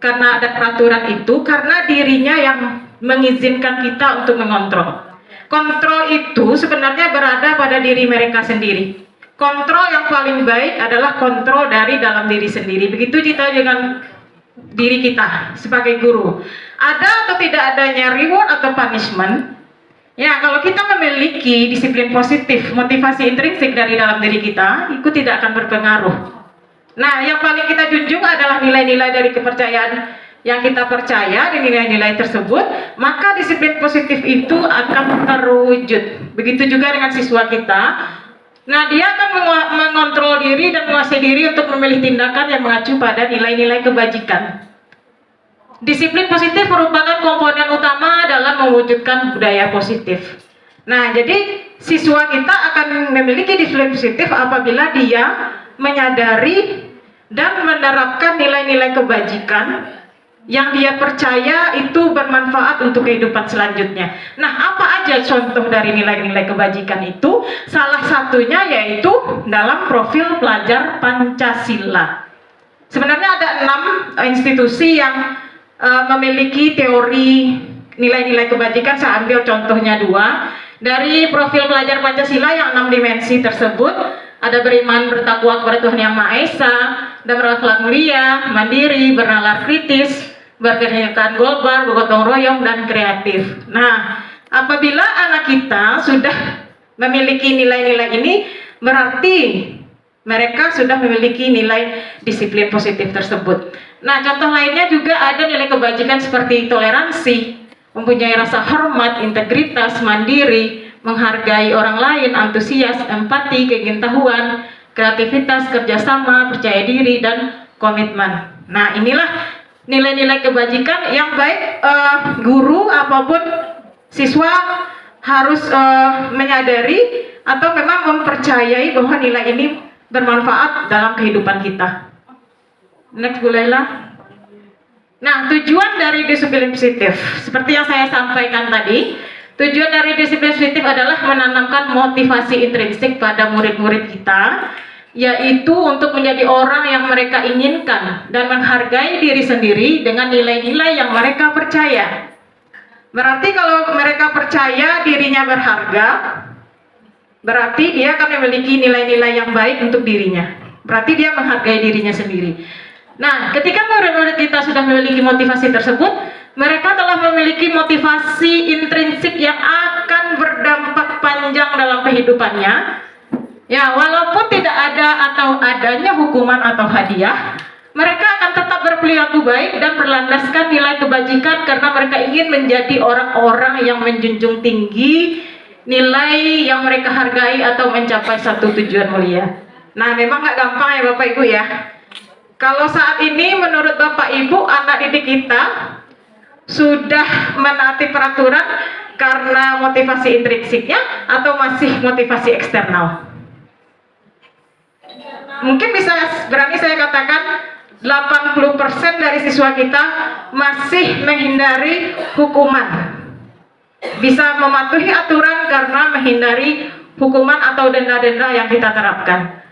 karena ada peraturan itu, karena dirinya yang mengizinkan kita untuk mengontrol. Kontrol itu sebenarnya berada pada diri mereka sendiri. Kontrol yang paling baik adalah kontrol dari dalam diri sendiri. Begitu kita dengan diri kita sebagai guru. Ada atau tidak adanya reward atau punishment? Ya, kalau kita memiliki disiplin positif, motivasi intrinsik dari dalam diri kita, itu tidak akan berpengaruh. Nah, yang paling kita junjung adalah nilai-nilai dari kepercayaan yang kita percaya di nilai-nilai tersebut, maka disiplin positif itu akan terwujud. Begitu juga dengan siswa kita. Nah, dia akan mengontrol diri dan menguasai diri untuk memilih tindakan yang mengacu pada nilai-nilai kebajikan. Disiplin positif merupakan komponen utama dalam mewujudkan budaya positif. Nah, jadi siswa kita akan memiliki disiplin positif apabila dia menyadari dan menerapkan nilai-nilai kebajikan yang dia percaya itu bermanfaat untuk kehidupan selanjutnya. Nah, apa aja contoh dari nilai-nilai kebajikan itu? Salah satunya yaitu dalam profil pelajar Pancasila. Sebenarnya ada 6 institusi yang memiliki teori nilai-nilai kebajikan. Saya ambil contohnya 2. Dari profil pelajar Pancasila yang 6 dimensi tersebut, ada beriman, bertakwa kepada Tuhan Yang Maha Esa, dan berakhlak mulia, mandiri, bernalar kritis, berkegiatan global, bergotong royong, dan kreatif. Nah, apabila anak kita sudah memiliki nilai-nilai ini, berarti mereka sudah memiliki nilai disiplin positif tersebut. Nah, contoh lainnya juga ada nilai kebajikan seperti toleransi, mempunyai rasa hormat, integritas, mandiri, menghargai orang lain, antusias, empati, keingintahuan, kreativitas, kerjasama, percaya diri, dan komitmen. Nah, inilah nilai-nilai kebajikan yang baik guru apapun siswa harus menyadari atau memang mempercayai bahwa nilai ini bermanfaat dalam kehidupan kita. Next, Bu Laila. Nah, tujuan dari disiplin positif seperti yang saya sampaikan tadi, tujuan dari disiplin positif adalah menanamkan motivasi intrinsik pada murid-murid kita, yaitu untuk menjadi orang yang mereka inginkan dan menghargai diri sendiri dengan nilai-nilai yang mereka percaya. Berarti kalau mereka percaya dirinya berharga, berarti dia akan memiliki nilai-nilai yang baik untuk dirinya. Berarti dia menghargai dirinya sendiri. Nah, ketika murid-murid kita sudah memiliki motivasi tersebut, mereka telah memiliki motivasi intrinsik yang akan berdampak panjang dalam kehidupannya. Ya, walaupun tidak ada atau adanya hukuman atau hadiah, mereka akan tetap berperilaku baik dan berlandaskan nilai kebajikan karena mereka ingin menjadi orang-orang yang menjunjung tinggi nilai yang mereka hargai atau mencapai satu tujuan mulia. Nah, memang nggak gampang ya Bapak Ibu ya. Kalau saat ini menurut Bapak Ibu, anak didik kita sudah menaati peraturan karena motivasi intrinsiknya atau masih motivasi eksternal? Mungkin bisa berani saya katakan 80% dari siswa kita masih menghindari hukuman. Bisa mematuhi aturan karena menghindari hukuman atau denda-denda yang kita terapkan.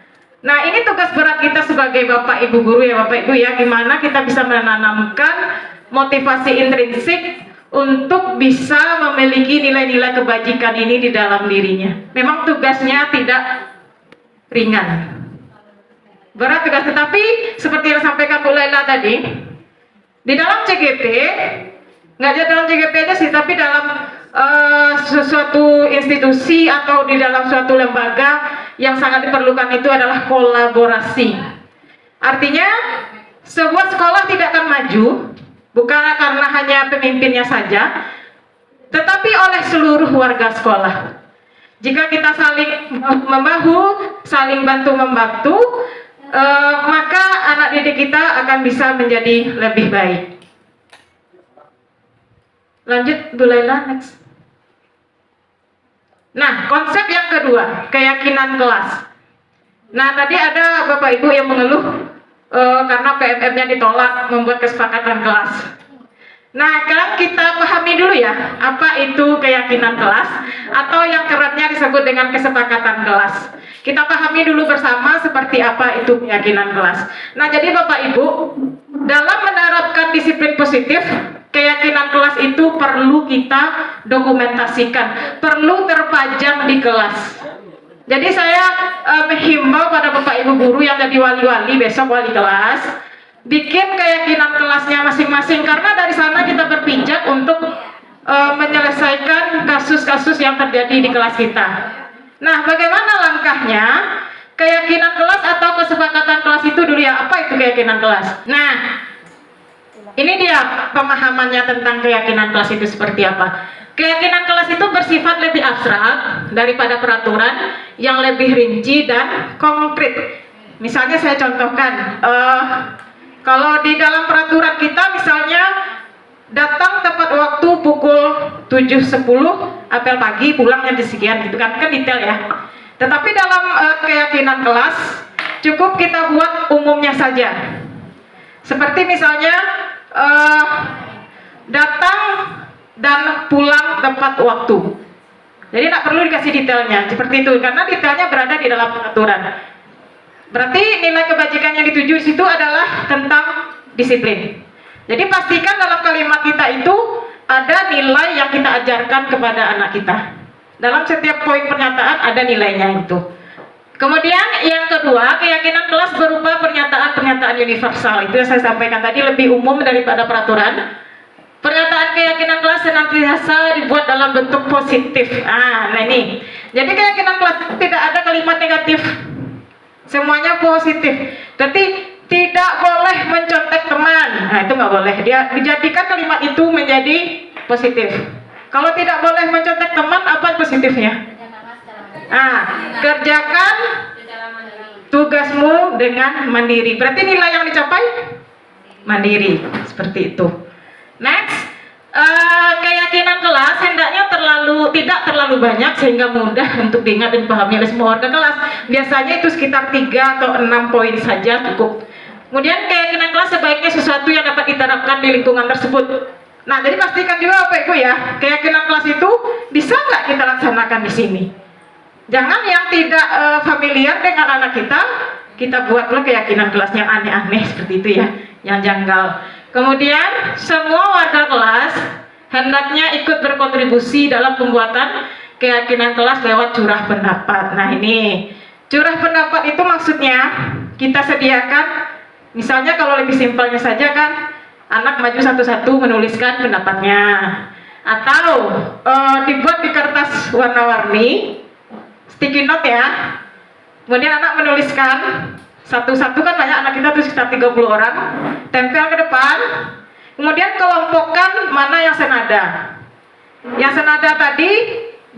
Nah, ini tugas berat kita sebagai Bapak Ibu guru ya Bapak Ibu ya, gimana kita bisa menanamkan motivasi intrinsik untuk bisa memiliki nilai-nilai kebajikan ini di dalam dirinya. Memang tugasnya tidak ringan. Berat tugas, tetapi seperti yang disampaikan Bu Laila tadi, di dalam CGP, nggak aja dalam CGP aja sih, tapi dalam suatu institusi atau di dalam suatu lembaga yang sangat diperlukan itu adalah kolaborasi. Artinya, sebuah sekolah tidak akan maju bukan karena hanya pemimpinnya saja, tetapi oleh seluruh warga sekolah. Jika kita saling membahu, saling bantu-membantu, maka anak didik kita akan bisa menjadi lebih baik. Lanjut Bu Laila, next. Nah, konsep yang kedua, keyakinan kelas. Nah, tadi ada Bapak Ibu yang mengeluh karena PMM-nya ditolak membuat kesepakatan kelas. Nah, sekarang kita pahami dulu ya, apa itu keyakinan kelas atau yang kerennya disebut dengan kesepakatan kelas. Kita pahami dulu bersama seperti apa itu keyakinan kelas. Nah, jadi Bapak Ibu, dalam menerapkan disiplin positif, keyakinan kelas itu perlu kita dokumentasikan, perlu terpajang di kelas. Jadi saya menghimbau pada Bapak Ibu guru yang jadi wali-wali, besok wali kelas, bikin keyakinan kelasnya masing-masing, karena dari sana kita berpijak untuk menyelesaikan kasus-kasus yang terjadi di kelas kita. Nah, bagaimana langkahnya? Keyakinan kelas atau kesepakatan kelas itu dulu ya, apa itu keyakinan kelas? Nah, ini dia pemahamannya tentang keyakinan kelas itu seperti apa. Keyakinan kelas itu bersifat lebih abstrak daripada peraturan yang lebih rinci dan konkret. Misalnya saya contohkan, kalau di dalam peraturan kita misalnya datang tepat waktu pukul 7.10, apel pagi, pulangnya di sekian gitu kan detail ya. Tetapi dalam keyakinan kelas cukup kita buat umumnya saja. Seperti misalnya datang dan pulang tepat waktu. Jadi tidak perlu dikasih detailnya seperti itu, karena detailnya berada di dalam peraturan. Berarti nilai kebajikan yang dituju di situ adalah tentang disiplin. Jadi pastikan dalam kalimat kita itu ada nilai yang kita ajarkan kepada anak kita. Dalam setiap poin pernyataan ada nilainya itu. Kemudian yang kedua, keyakinan kelas berupa pernyataan-pernyataan universal. Itu yang saya sampaikan tadi, lebih umum daripada peraturan. Pernyataan keyakinan kelas senantiasa dibuat dalam bentuk positif. Nah ini. Jadi keyakinan kelas tidak ada kalimat negatif. Semuanya positif. Jadi tidak boleh mencontek teman. Nah itu nggak boleh. Dia dijadikan kalimat itu menjadi positif. Kalau tidak boleh mencontek teman, apa positifnya? Kerjakan tugasmu dengan mandiri. Berarti nilai yang dicapai mandiri. Seperti itu. Next, keyakinan kelas hendaknya tidak terlalu banyak sehingga mudah untuk diingat dan dipahami oleh semua warga kelas. Biasanya itu sekitar 3 atau 6 poin saja cukup. Kemudian keyakinan kelas sebaiknya sesuatu yang dapat diterapkan di lingkungan tersebut. Nah, jadi pastikan juga Bapak Ibu ya, keyakinan kelas itu bisa nggak kita laksanakan di sini. Jangan yang tidak familiar dengan anak kita buatlah keyakinan kelas yang aneh-aneh seperti itu ya, yang janggal. Kemudian semua warga kelas hendaknya ikut berkontribusi dalam pembuatan keyakinan kelas lewat curah pendapat. Nah ini, curah pendapat itu maksudnya kita sediakan, misalnya kalau lebih simpelnya saja kan, anak maju satu-satu menuliskan pendapatnya. Atau dibuat di kertas warna-warni, sticky note ya. Kemudian anak menuliskan satu-satu, kan banyak anak kita tuh sekitar 30 orang, tempel ke depan. Kemudian kelompokkan mana yang senada. Yang senada tadi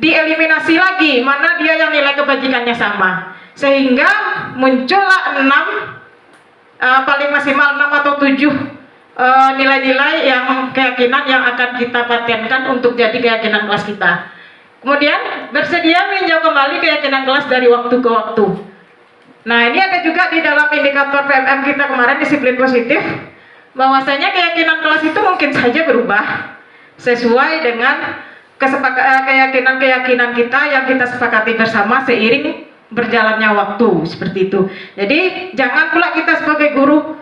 dieliminasi lagi, mana dia yang nilai kebajikannya sama. Sehingga muncullah 6, paling maksimal 6 atau 7 nilai-nilai yang keyakinan yang akan kita patenkan untuk jadi keyakinan kelas kita. Kemudian bersedia meninjau kembali keyakinan kelas dari waktu ke waktu. Nah ini ada juga di dalam indikator PMM kita kemarin, disiplin positif, bahwasanya keyakinan kelas itu mungkin saja berubah sesuai dengan keyakinan kita yang kita sepakati bersama seiring berjalannya waktu, seperti itu. Jadi jangan pula kita sebagai guru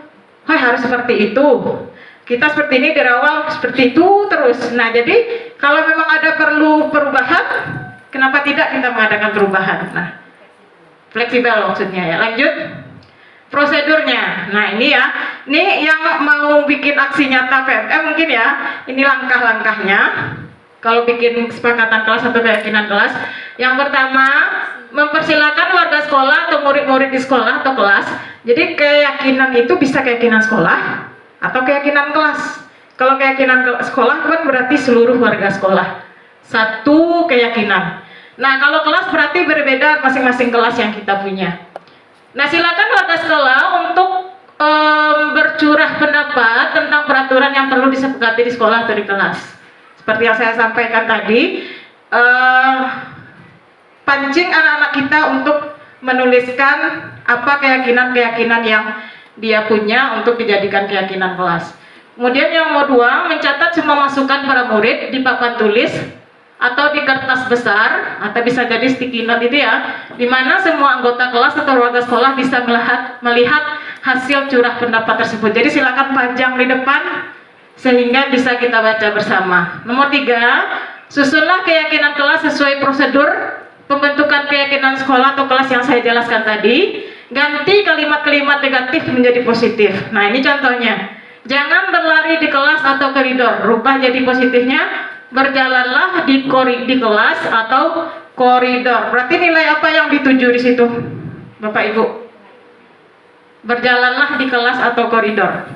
harus seperti itu, kita seperti ini dari awal seperti itu terus. Nah jadi kalau memang ada perlu perubahan, kenapa tidak kita mengadakan perubahan? Nah fleksibel maksudnya ya. Lanjut prosedurnya. Nah ini ya, ini yang mau bikin aksi nyata PMM mungkin ya, ini langkah-langkahnya kalau bikin kesepakatan kelas atau keyakinan kelas. Yang pertama, mempersilakan warga sekolah atau murid-murid di sekolah atau kelas. Jadi keyakinan itu bisa keyakinan sekolah atau keyakinan kelas. Kalau keyakinan sekolah kan berarti seluruh warga sekolah, satu keyakinan. Nah kalau kelas berarti berbeda masing-masing kelas yang kita punya. Nah silakan warga sekolah untuk bercurah pendapat tentang peraturan yang perlu disepakati di sekolah atau di kelas. Seperti yang saya sampaikan tadi, pancing anak-anak kita untuk menuliskan apa keyakinan-keyakinan yang dia punya untuk dijadikan keyakinan kelas. Kemudian yang kedua, mencatat semua masukan para murid di papan tulis atau di kertas besar, atau bisa jadi sticky note itu ya, dimana semua anggota kelas atau warga sekolah bisa melihat hasil curah pendapat tersebut. Jadi silakan pajang di depan sehingga bisa kita baca bersama. Nomor 3, susunlah keyakinan kelas sesuai prosedur pembentukan keyakinan sekolah atau kelas yang saya jelaskan tadi. Ganti kalimat-kalimat negatif menjadi positif. Nah ini contohnya, jangan berlari di kelas atau koridor, rubah jadi positifnya, berjalanlah di kelas atau koridor. Berarti nilai apa yang dituju di situ, Bapak Ibu? Berjalanlah di kelas atau koridor.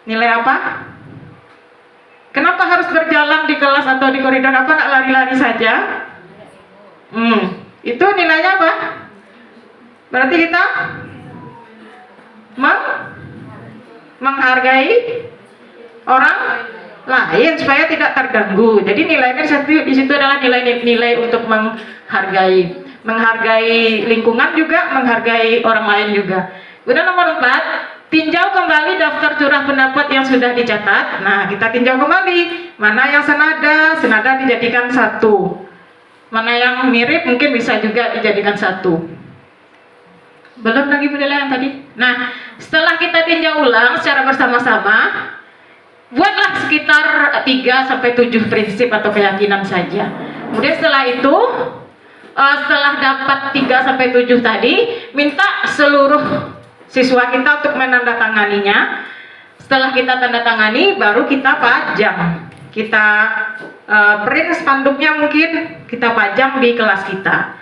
Nilai apa? Kenapa harus berjalan di kelas atau di koridor? Apa nggak lari-lari saja? Itu nilainya apa? Berarti kita menghargai orang lain supaya tidak terganggu. Jadi nilainya di situ adalah nilai-nilai untuk menghargai. menghargai lingkungan juga, menghargai orang lain juga. Kemudian nomor 4, tinjau kembali daftar curah pendapat yang sudah dicatat. Nah, kita tinjau kembali mana yang senada dijadikan satu, mana yang mirip mungkin bisa juga dijadikan satu. Belum lagi penilaian tadi. Nah, setelah kita tinjau ulang secara bersama-sama, buatlah sekitar 3-7 prinsip atau keyakinan saja. Kemudian setelah itu, setelah dapat 3-7 tadi, minta seluruh siswa kita untuk menandatanganinya. Setelah kita tanda tangani, baru kita pajang. Kita print spanduknya, mungkin kita pajang di kelas kita.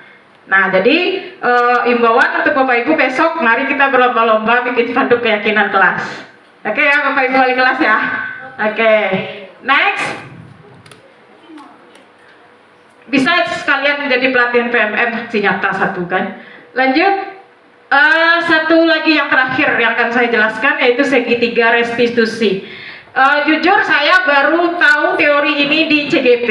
Nah, jadi imbauan untuk Bapak Ibu besok, mari kita berlomba-lomba bikin spanduk keyakinan kelas. Oke ya Bapak Ibu wali kelas ya. Oke, next. Bisa sekalian menjadi pelatihan PMM saksi nyata satu kan. Lanjut, satu lagi yang terakhir yang akan saya jelaskan yaitu segitiga restitusi. Jujur saya baru tahu teori ini di CGP.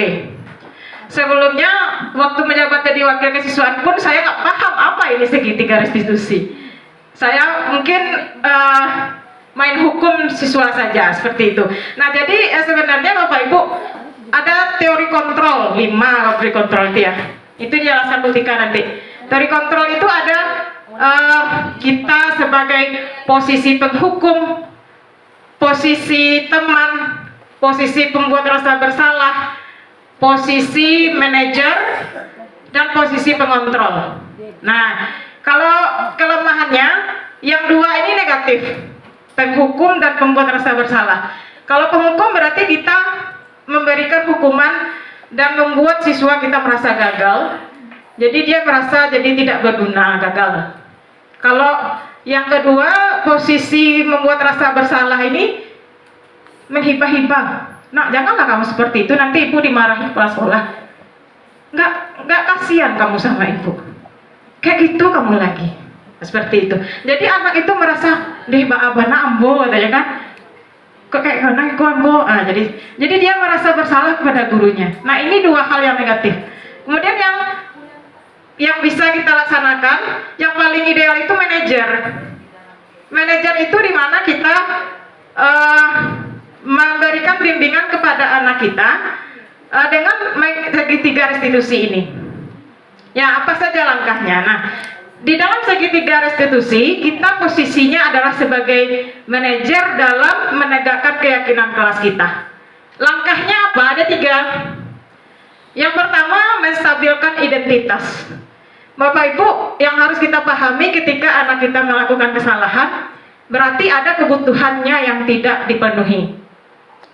Sebelumnya waktu menjabat jadi wakil kesiswaan pun saya nggak paham apa ini segitiga restitusi. Saya mungkin main hukum siswa saja seperti itu. Nah, jadi sebenarnya Bapak Ibu ada teori kontrol 5 teori kontrol itu ya. Itu dijelaskan Butika nanti. Teori kontrol itu ada kita sebagai posisi penghukum, posisi teman, posisi pembuat rasa bersalah, posisi manajer, dan posisi pengontrol. Nah, kalau kelemahannya yang 2 ini negatif, penghukum dan pembuat rasa bersalah. Kalau penghukum berarti kita memberikan hukuman dan membuat siswa kita merasa gagal, jadi dia merasa jadi tidak berguna, gagal. Kalau yang kedua, posisi membuat rasa bersalah ini menghibah-hibah. Nah, janganlah kamu seperti itu, nanti ibu dimarahi kepala sekolah. Nggak kasihan kamu sama ibu. Kayak gitu kamu lagi. Seperti itu. Jadi anak itu merasa deh abana ambo katanya kan. Kok kayak mana ambo. Nah, jadi dia merasa bersalah kepada gurunya. Nah, ini 2 hal yang negatif. Kemudian yang bisa kita laksanakan, yang paling ideal itu manajer. Manajer itu di mana kita memberikan bimbingan kepada anak kita dengan segitiga restitusi ini. Ya, apa saja langkahnya? Nah, di dalam segitiga restitusi, kita posisinya adalah sebagai manajer dalam menegakkan keyakinan kelas kita. Langkahnya apa? Ada 3. Yang pertama, menstabilkan identitas. Bapak Ibu, yang harus kita pahami ketika anak kita melakukan kesalahan, berarti ada kebutuhannya yang tidak dipenuhi.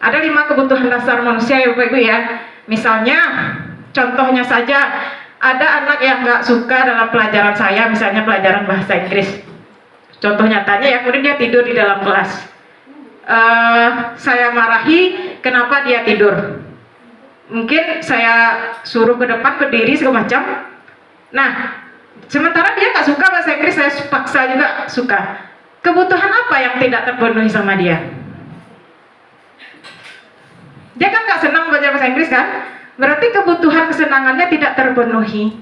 Ada 5 kebutuhan dasar manusia ya Bapak Ibu ya. Misalnya, contohnya saja, ada anak yang nggak suka dalam pelajaran saya, misalnya pelajaran bahasa Inggris. Contoh nyatanya ya, kemudian dia tidur di dalam kelas. Saya marahi, kenapa dia tidur? Mungkin saya suruh ke depan, berdiri segala macam. Nah, sementara dia nggak suka bahasa Inggris, saya paksa juga suka. Kebutuhan apa yang tidak terpenuhi sama dia? Dia kan nggak senang belajar bahasa Inggris kan? Berarti kebutuhan kesenangannya tidak terpenuhi.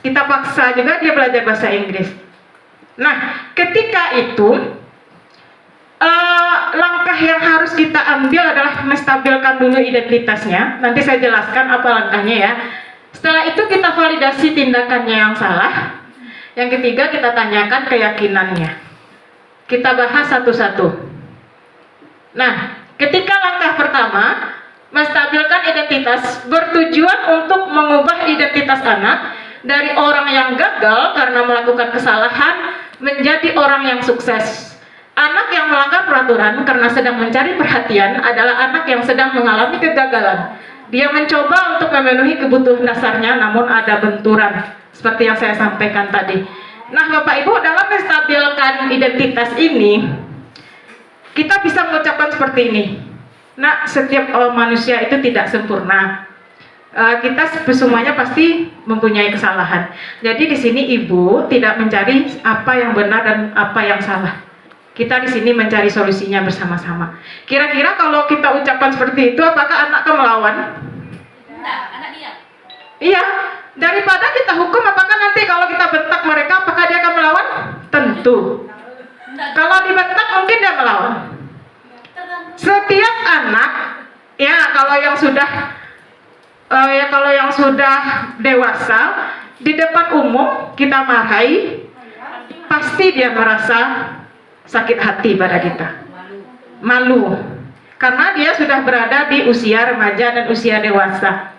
Kita paksa juga dia belajar bahasa Inggris. Nah, ketika itu langkah yang harus kita ambil adalah menstabilkan dulu identitasnya. Nanti saya jelaskan apa langkahnya ya. Setelah itu kita validasi tindakannya yang salah. Yang ketiga kita tanyakan keyakinannya. Kita bahas satu-satu. Nah, ketika langkah pertama menstabilkan identitas bertujuan untuk mengubah identitas anak dari orang yang gagal karena melakukan kesalahan menjadi orang yang sukses. Anak yang melanggar peraturan karena sedang mencari perhatian adalah anak yang sedang mengalami kegagalan. Dia mencoba untuk memenuhi kebutuhan dasarnya namun ada benturan seperti yang saya sampaikan tadi. Nah, Bapak Ibu, dalam menstabilkan identitas ini kita bisa mengucapkan seperti ini. Nah, setiap manusia itu tidak sempurna. Kita semuanya pasti mempunyai kesalahan. Jadi di sini ibu tidak mencari apa yang benar dan apa yang salah. Kita di sini mencari solusinya bersama-sama. Kira-kira kalau kita ucapkan seperti itu, apakah anak akan melawan? Enggak, anak diam. Iya. Daripada kita hukum, apakah itu. Kalau dibentak mungkin dia melawan. Setiap anak, ya kalau yang sudah dewasa di depan umum kita marahi, pasti dia merasa sakit hati pada kita, malu, karena dia sudah berada di usia remaja dan usia dewasa.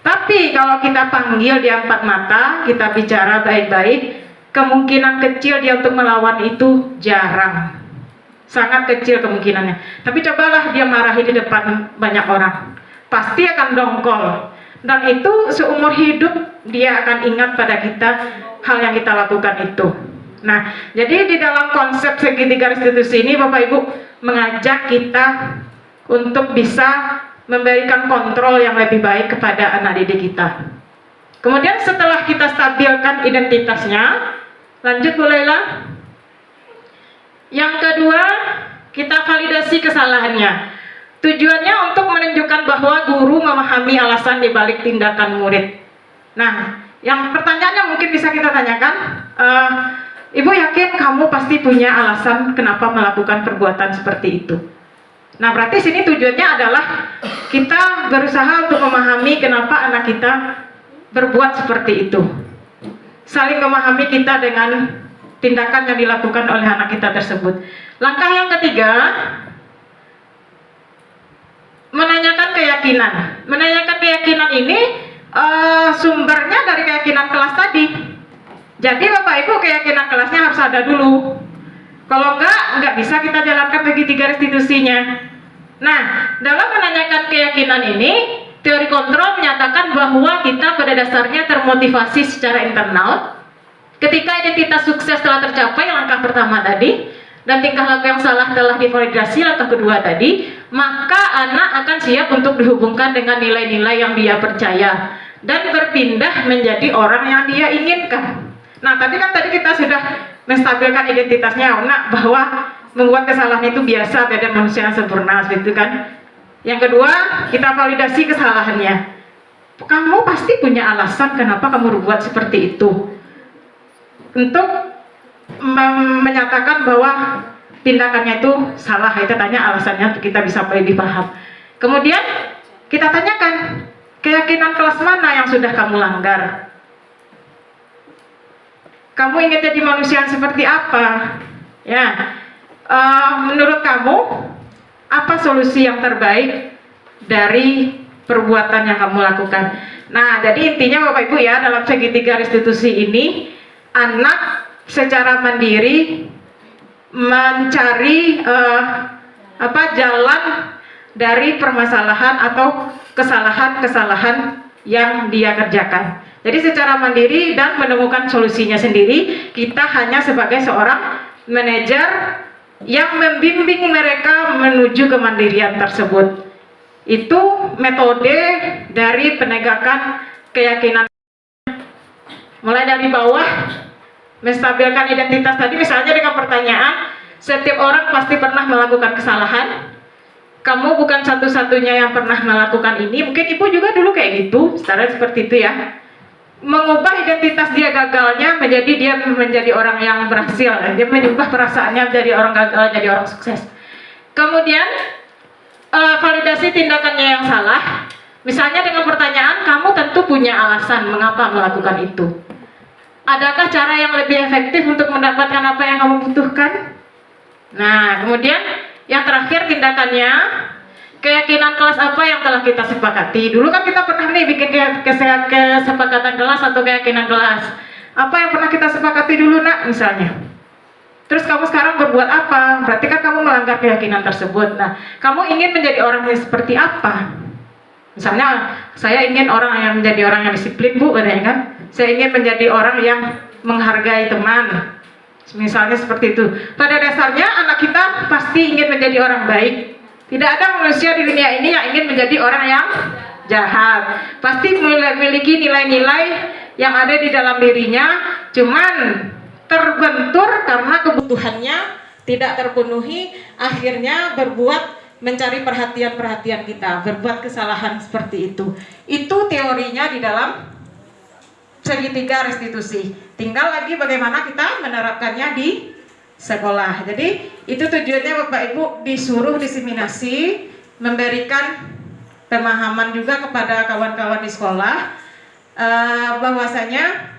Tapi kalau kita panggil dia empat mata, kita bicara baik-baik, kemungkinan kecil dia untuk melawan itu jarang, sangat kecil kemungkinannya. Tapi cobalah dia marahi di depan banyak orang, pasti akan dongkol, dan itu seumur hidup dia akan ingat pada kita hal yang kita lakukan itu. Nah, jadi di dalam konsep segitiga restitusi ini Bapak Ibu mengajak kita untuk bisa memberikan kontrol yang lebih baik kepada anak didik kita. Kemudian setelah kita stabilkan identitasnya, lanjut Bu Laila. Yang kedua, kita validasi kesalahannya. Tujuannya untuk menunjukkan bahwa guru memahami alasan dibalik tindakan murid. Nah, yang pertanyaannya mungkin bisa kita tanyakan, Ibu yakin kamu pasti punya alasan kenapa melakukan perbuatan seperti itu. Nah, berarti sini tujuannya adalah kita berusaha untuk memahami kenapa anak kita berbuat seperti itu. Saling memahami kita dengan tindakan yang dilakukan oleh anak kita tersebut. Langkah yang ketiga, menanyakan keyakinan. Menanyakan keyakinan ini sumbernya dari keyakinan kelas tadi. Jadi Bapak Ibu keyakinan kelasnya harus ada dulu. Kalau enggak bisa kita jalankan segitiga restitusinya. Nah, dalam menanyakan keyakinan ini, teori kontrol menyatakan bahwa kita pada dasarnya termotivasi secara internal. Ketika identitas sukses telah tercapai, langkah pertama tadi, dan tingkah laku yang salah telah divalidasi, langkah kedua tadi, maka anak akan siap untuk dihubungkan dengan nilai-nilai yang dia percaya dan berpindah menjadi orang yang dia inginkan. Nah, tadi kita sudah menstabilkan identitasnya, nak, bahwa membuat kesalahan itu biasa, beda manusia yang sempurna, gitu kan. Yang kedua, kita validasi kesalahannya. Kamu pasti punya alasan kenapa kamu berbuat seperti itu. Untuk menyatakan bahwa tindakannya itu salah, kita tanya alasannya untuk kita bisa lebih paham. Kemudian kita tanyakan keyakinan kelas mana yang sudah kamu langgar. Kamu ingin jadi manusia yang seperti apa? Ya, menurut kamu apa solusi yang terbaik dari perbuatan yang kamu lakukan? Nah, jadi intinya Bapak Ibu ya, dalam segitiga restitusi ini, anak secara mandiri mencari jalan dari permasalahan atau kesalahan-kesalahan yang dia kerjakan. Jadi secara mandiri dan menemukan solusinya sendiri, kita hanya sebagai seorang manajer yang membimbing mereka menuju kemandirian tersebut. Itu metode dari penegakan keyakinan. Mulai dari bawah, menstabilkan identitas tadi, misalnya dengan pertanyaan, setiap orang pasti pernah melakukan kesalahan. Kamu bukan satu-satunya yang pernah melakukan ini. Mungkin Ibu juga dulu kayak gitu, secara seperti itu ya. Mengubah identitas dia gagalnya menjadi dia menjadi orang yang berhasil. Dia mengubah perasaannya dari orang gagal jadi orang sukses. Kemudian validasi tindakannya yang salah. Misalnya dengan pertanyaan, kamu tentu punya alasan mengapa melakukan itu. Adakah cara yang lebih efektif untuk mendapatkan apa yang kamu butuhkan? Nah, kemudian yang terakhir tindakannya, keyakinan kelas apa yang telah kita sepakati. Dulu kan kita pernah nih bikin kesepakatan kelas atau keyakinan kelas. Apa yang pernah kita sepakati dulu, nak, misalnya. Terus kamu sekarang berbuat apa? Berarti kan kamu melanggar keyakinan tersebut. Nah, kamu ingin menjadi orang yang seperti apa? Misalnya, saya ingin orang yang menjadi orang yang disiplin, Bu, katanya kan. Saya ingin menjadi orang yang menghargai teman. Misalnya seperti itu. Pada dasarnya anak kita pasti ingin menjadi orang baik. Tidak ada manusia di dunia ini yang ingin menjadi orang yang jahat. Pasti memiliki nilai-nilai yang ada di dalam dirinya, cuman terbentur karena kebutuhannya tidak terpenuhi, akhirnya berbuat mencari perhatian-perhatian kita, berbuat kesalahan seperti itu. Itu teorinya di dalam segitiga restitusi. Tinggal lagi bagaimana kita menerapkannya di sekolah. Jadi itu tujuannya Bapak Ibu disuruh diseminasi, memberikan pemahaman juga kepada kawan-kawan di sekolah bahwasanya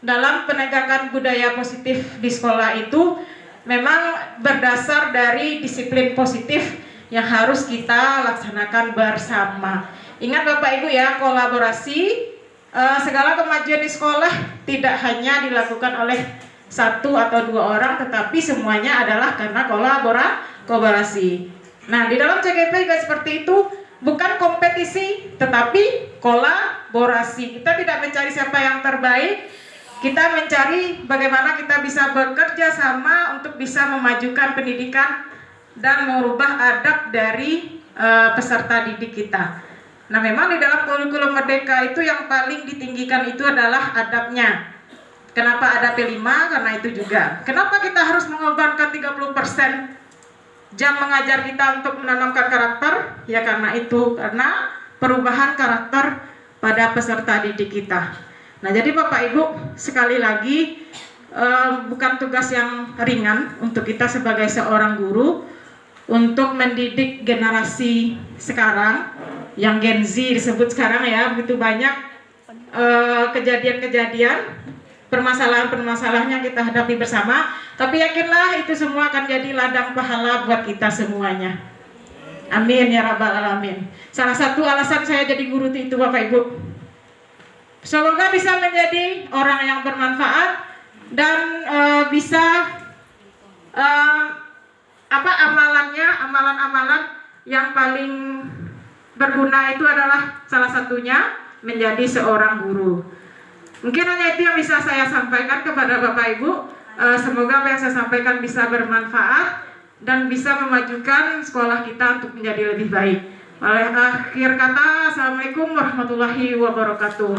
dalam penegakan budaya positif di sekolah itu memang berdasar dari disiplin positif yang harus kita laksanakan bersama. Ingat Bapak Ibu ya, kolaborasi, segala kemajuan di sekolah tidak hanya dilakukan oleh satu atau dua orang, tetapi semuanya adalah karena kolaborasi. Nah, di dalam CGP juga seperti itu, bukan kompetisi, tetapi kolaborasi. Kita tidak mencari siapa yang terbaik, kita mencari bagaimana kita bisa bekerja sama untuk bisa memajukan pendidikan dan merubah adab dari peserta didik kita. Nah, memang di dalam kurikulum Merdeka itu yang paling ditinggikan itu adalah adabnya. Kenapa ada P5? Karena itu juga. Kenapa kita harus mengorbankan 30% jam mengajar kita untuk menanamkan karakter? Ya karena itu, karena perubahan karakter pada peserta didik kita. Nah, jadi Bapak Ibu, sekali lagi bukan tugas yang ringan untuk kita sebagai seorang guru untuk mendidik generasi sekarang yang Gen Z disebut sekarang ya, begitu banyak kejadian-kejadian, permasalahan-permasalahan yang kita hadapi bersama. Tapi yakinlah itu semua akan jadi ladang pahala buat kita semuanya. Amin ya rabbal alamin. Salah satu alasan saya jadi guru itu Bapak Ibu, semoga bisa menjadi orang yang bermanfaat dan bisa amalan-amalan yang paling berguna itu adalah salah satunya menjadi seorang guru. Mungkin hanya itu yang bisa saya sampaikan kepada Bapak Ibu. Semoga apa yang saya sampaikan bisa bermanfaat dan bisa memajukan sekolah kita untuk menjadi lebih baik. Oleh akhir kata, Assalamualaikum warahmatullahi wabarakatuh.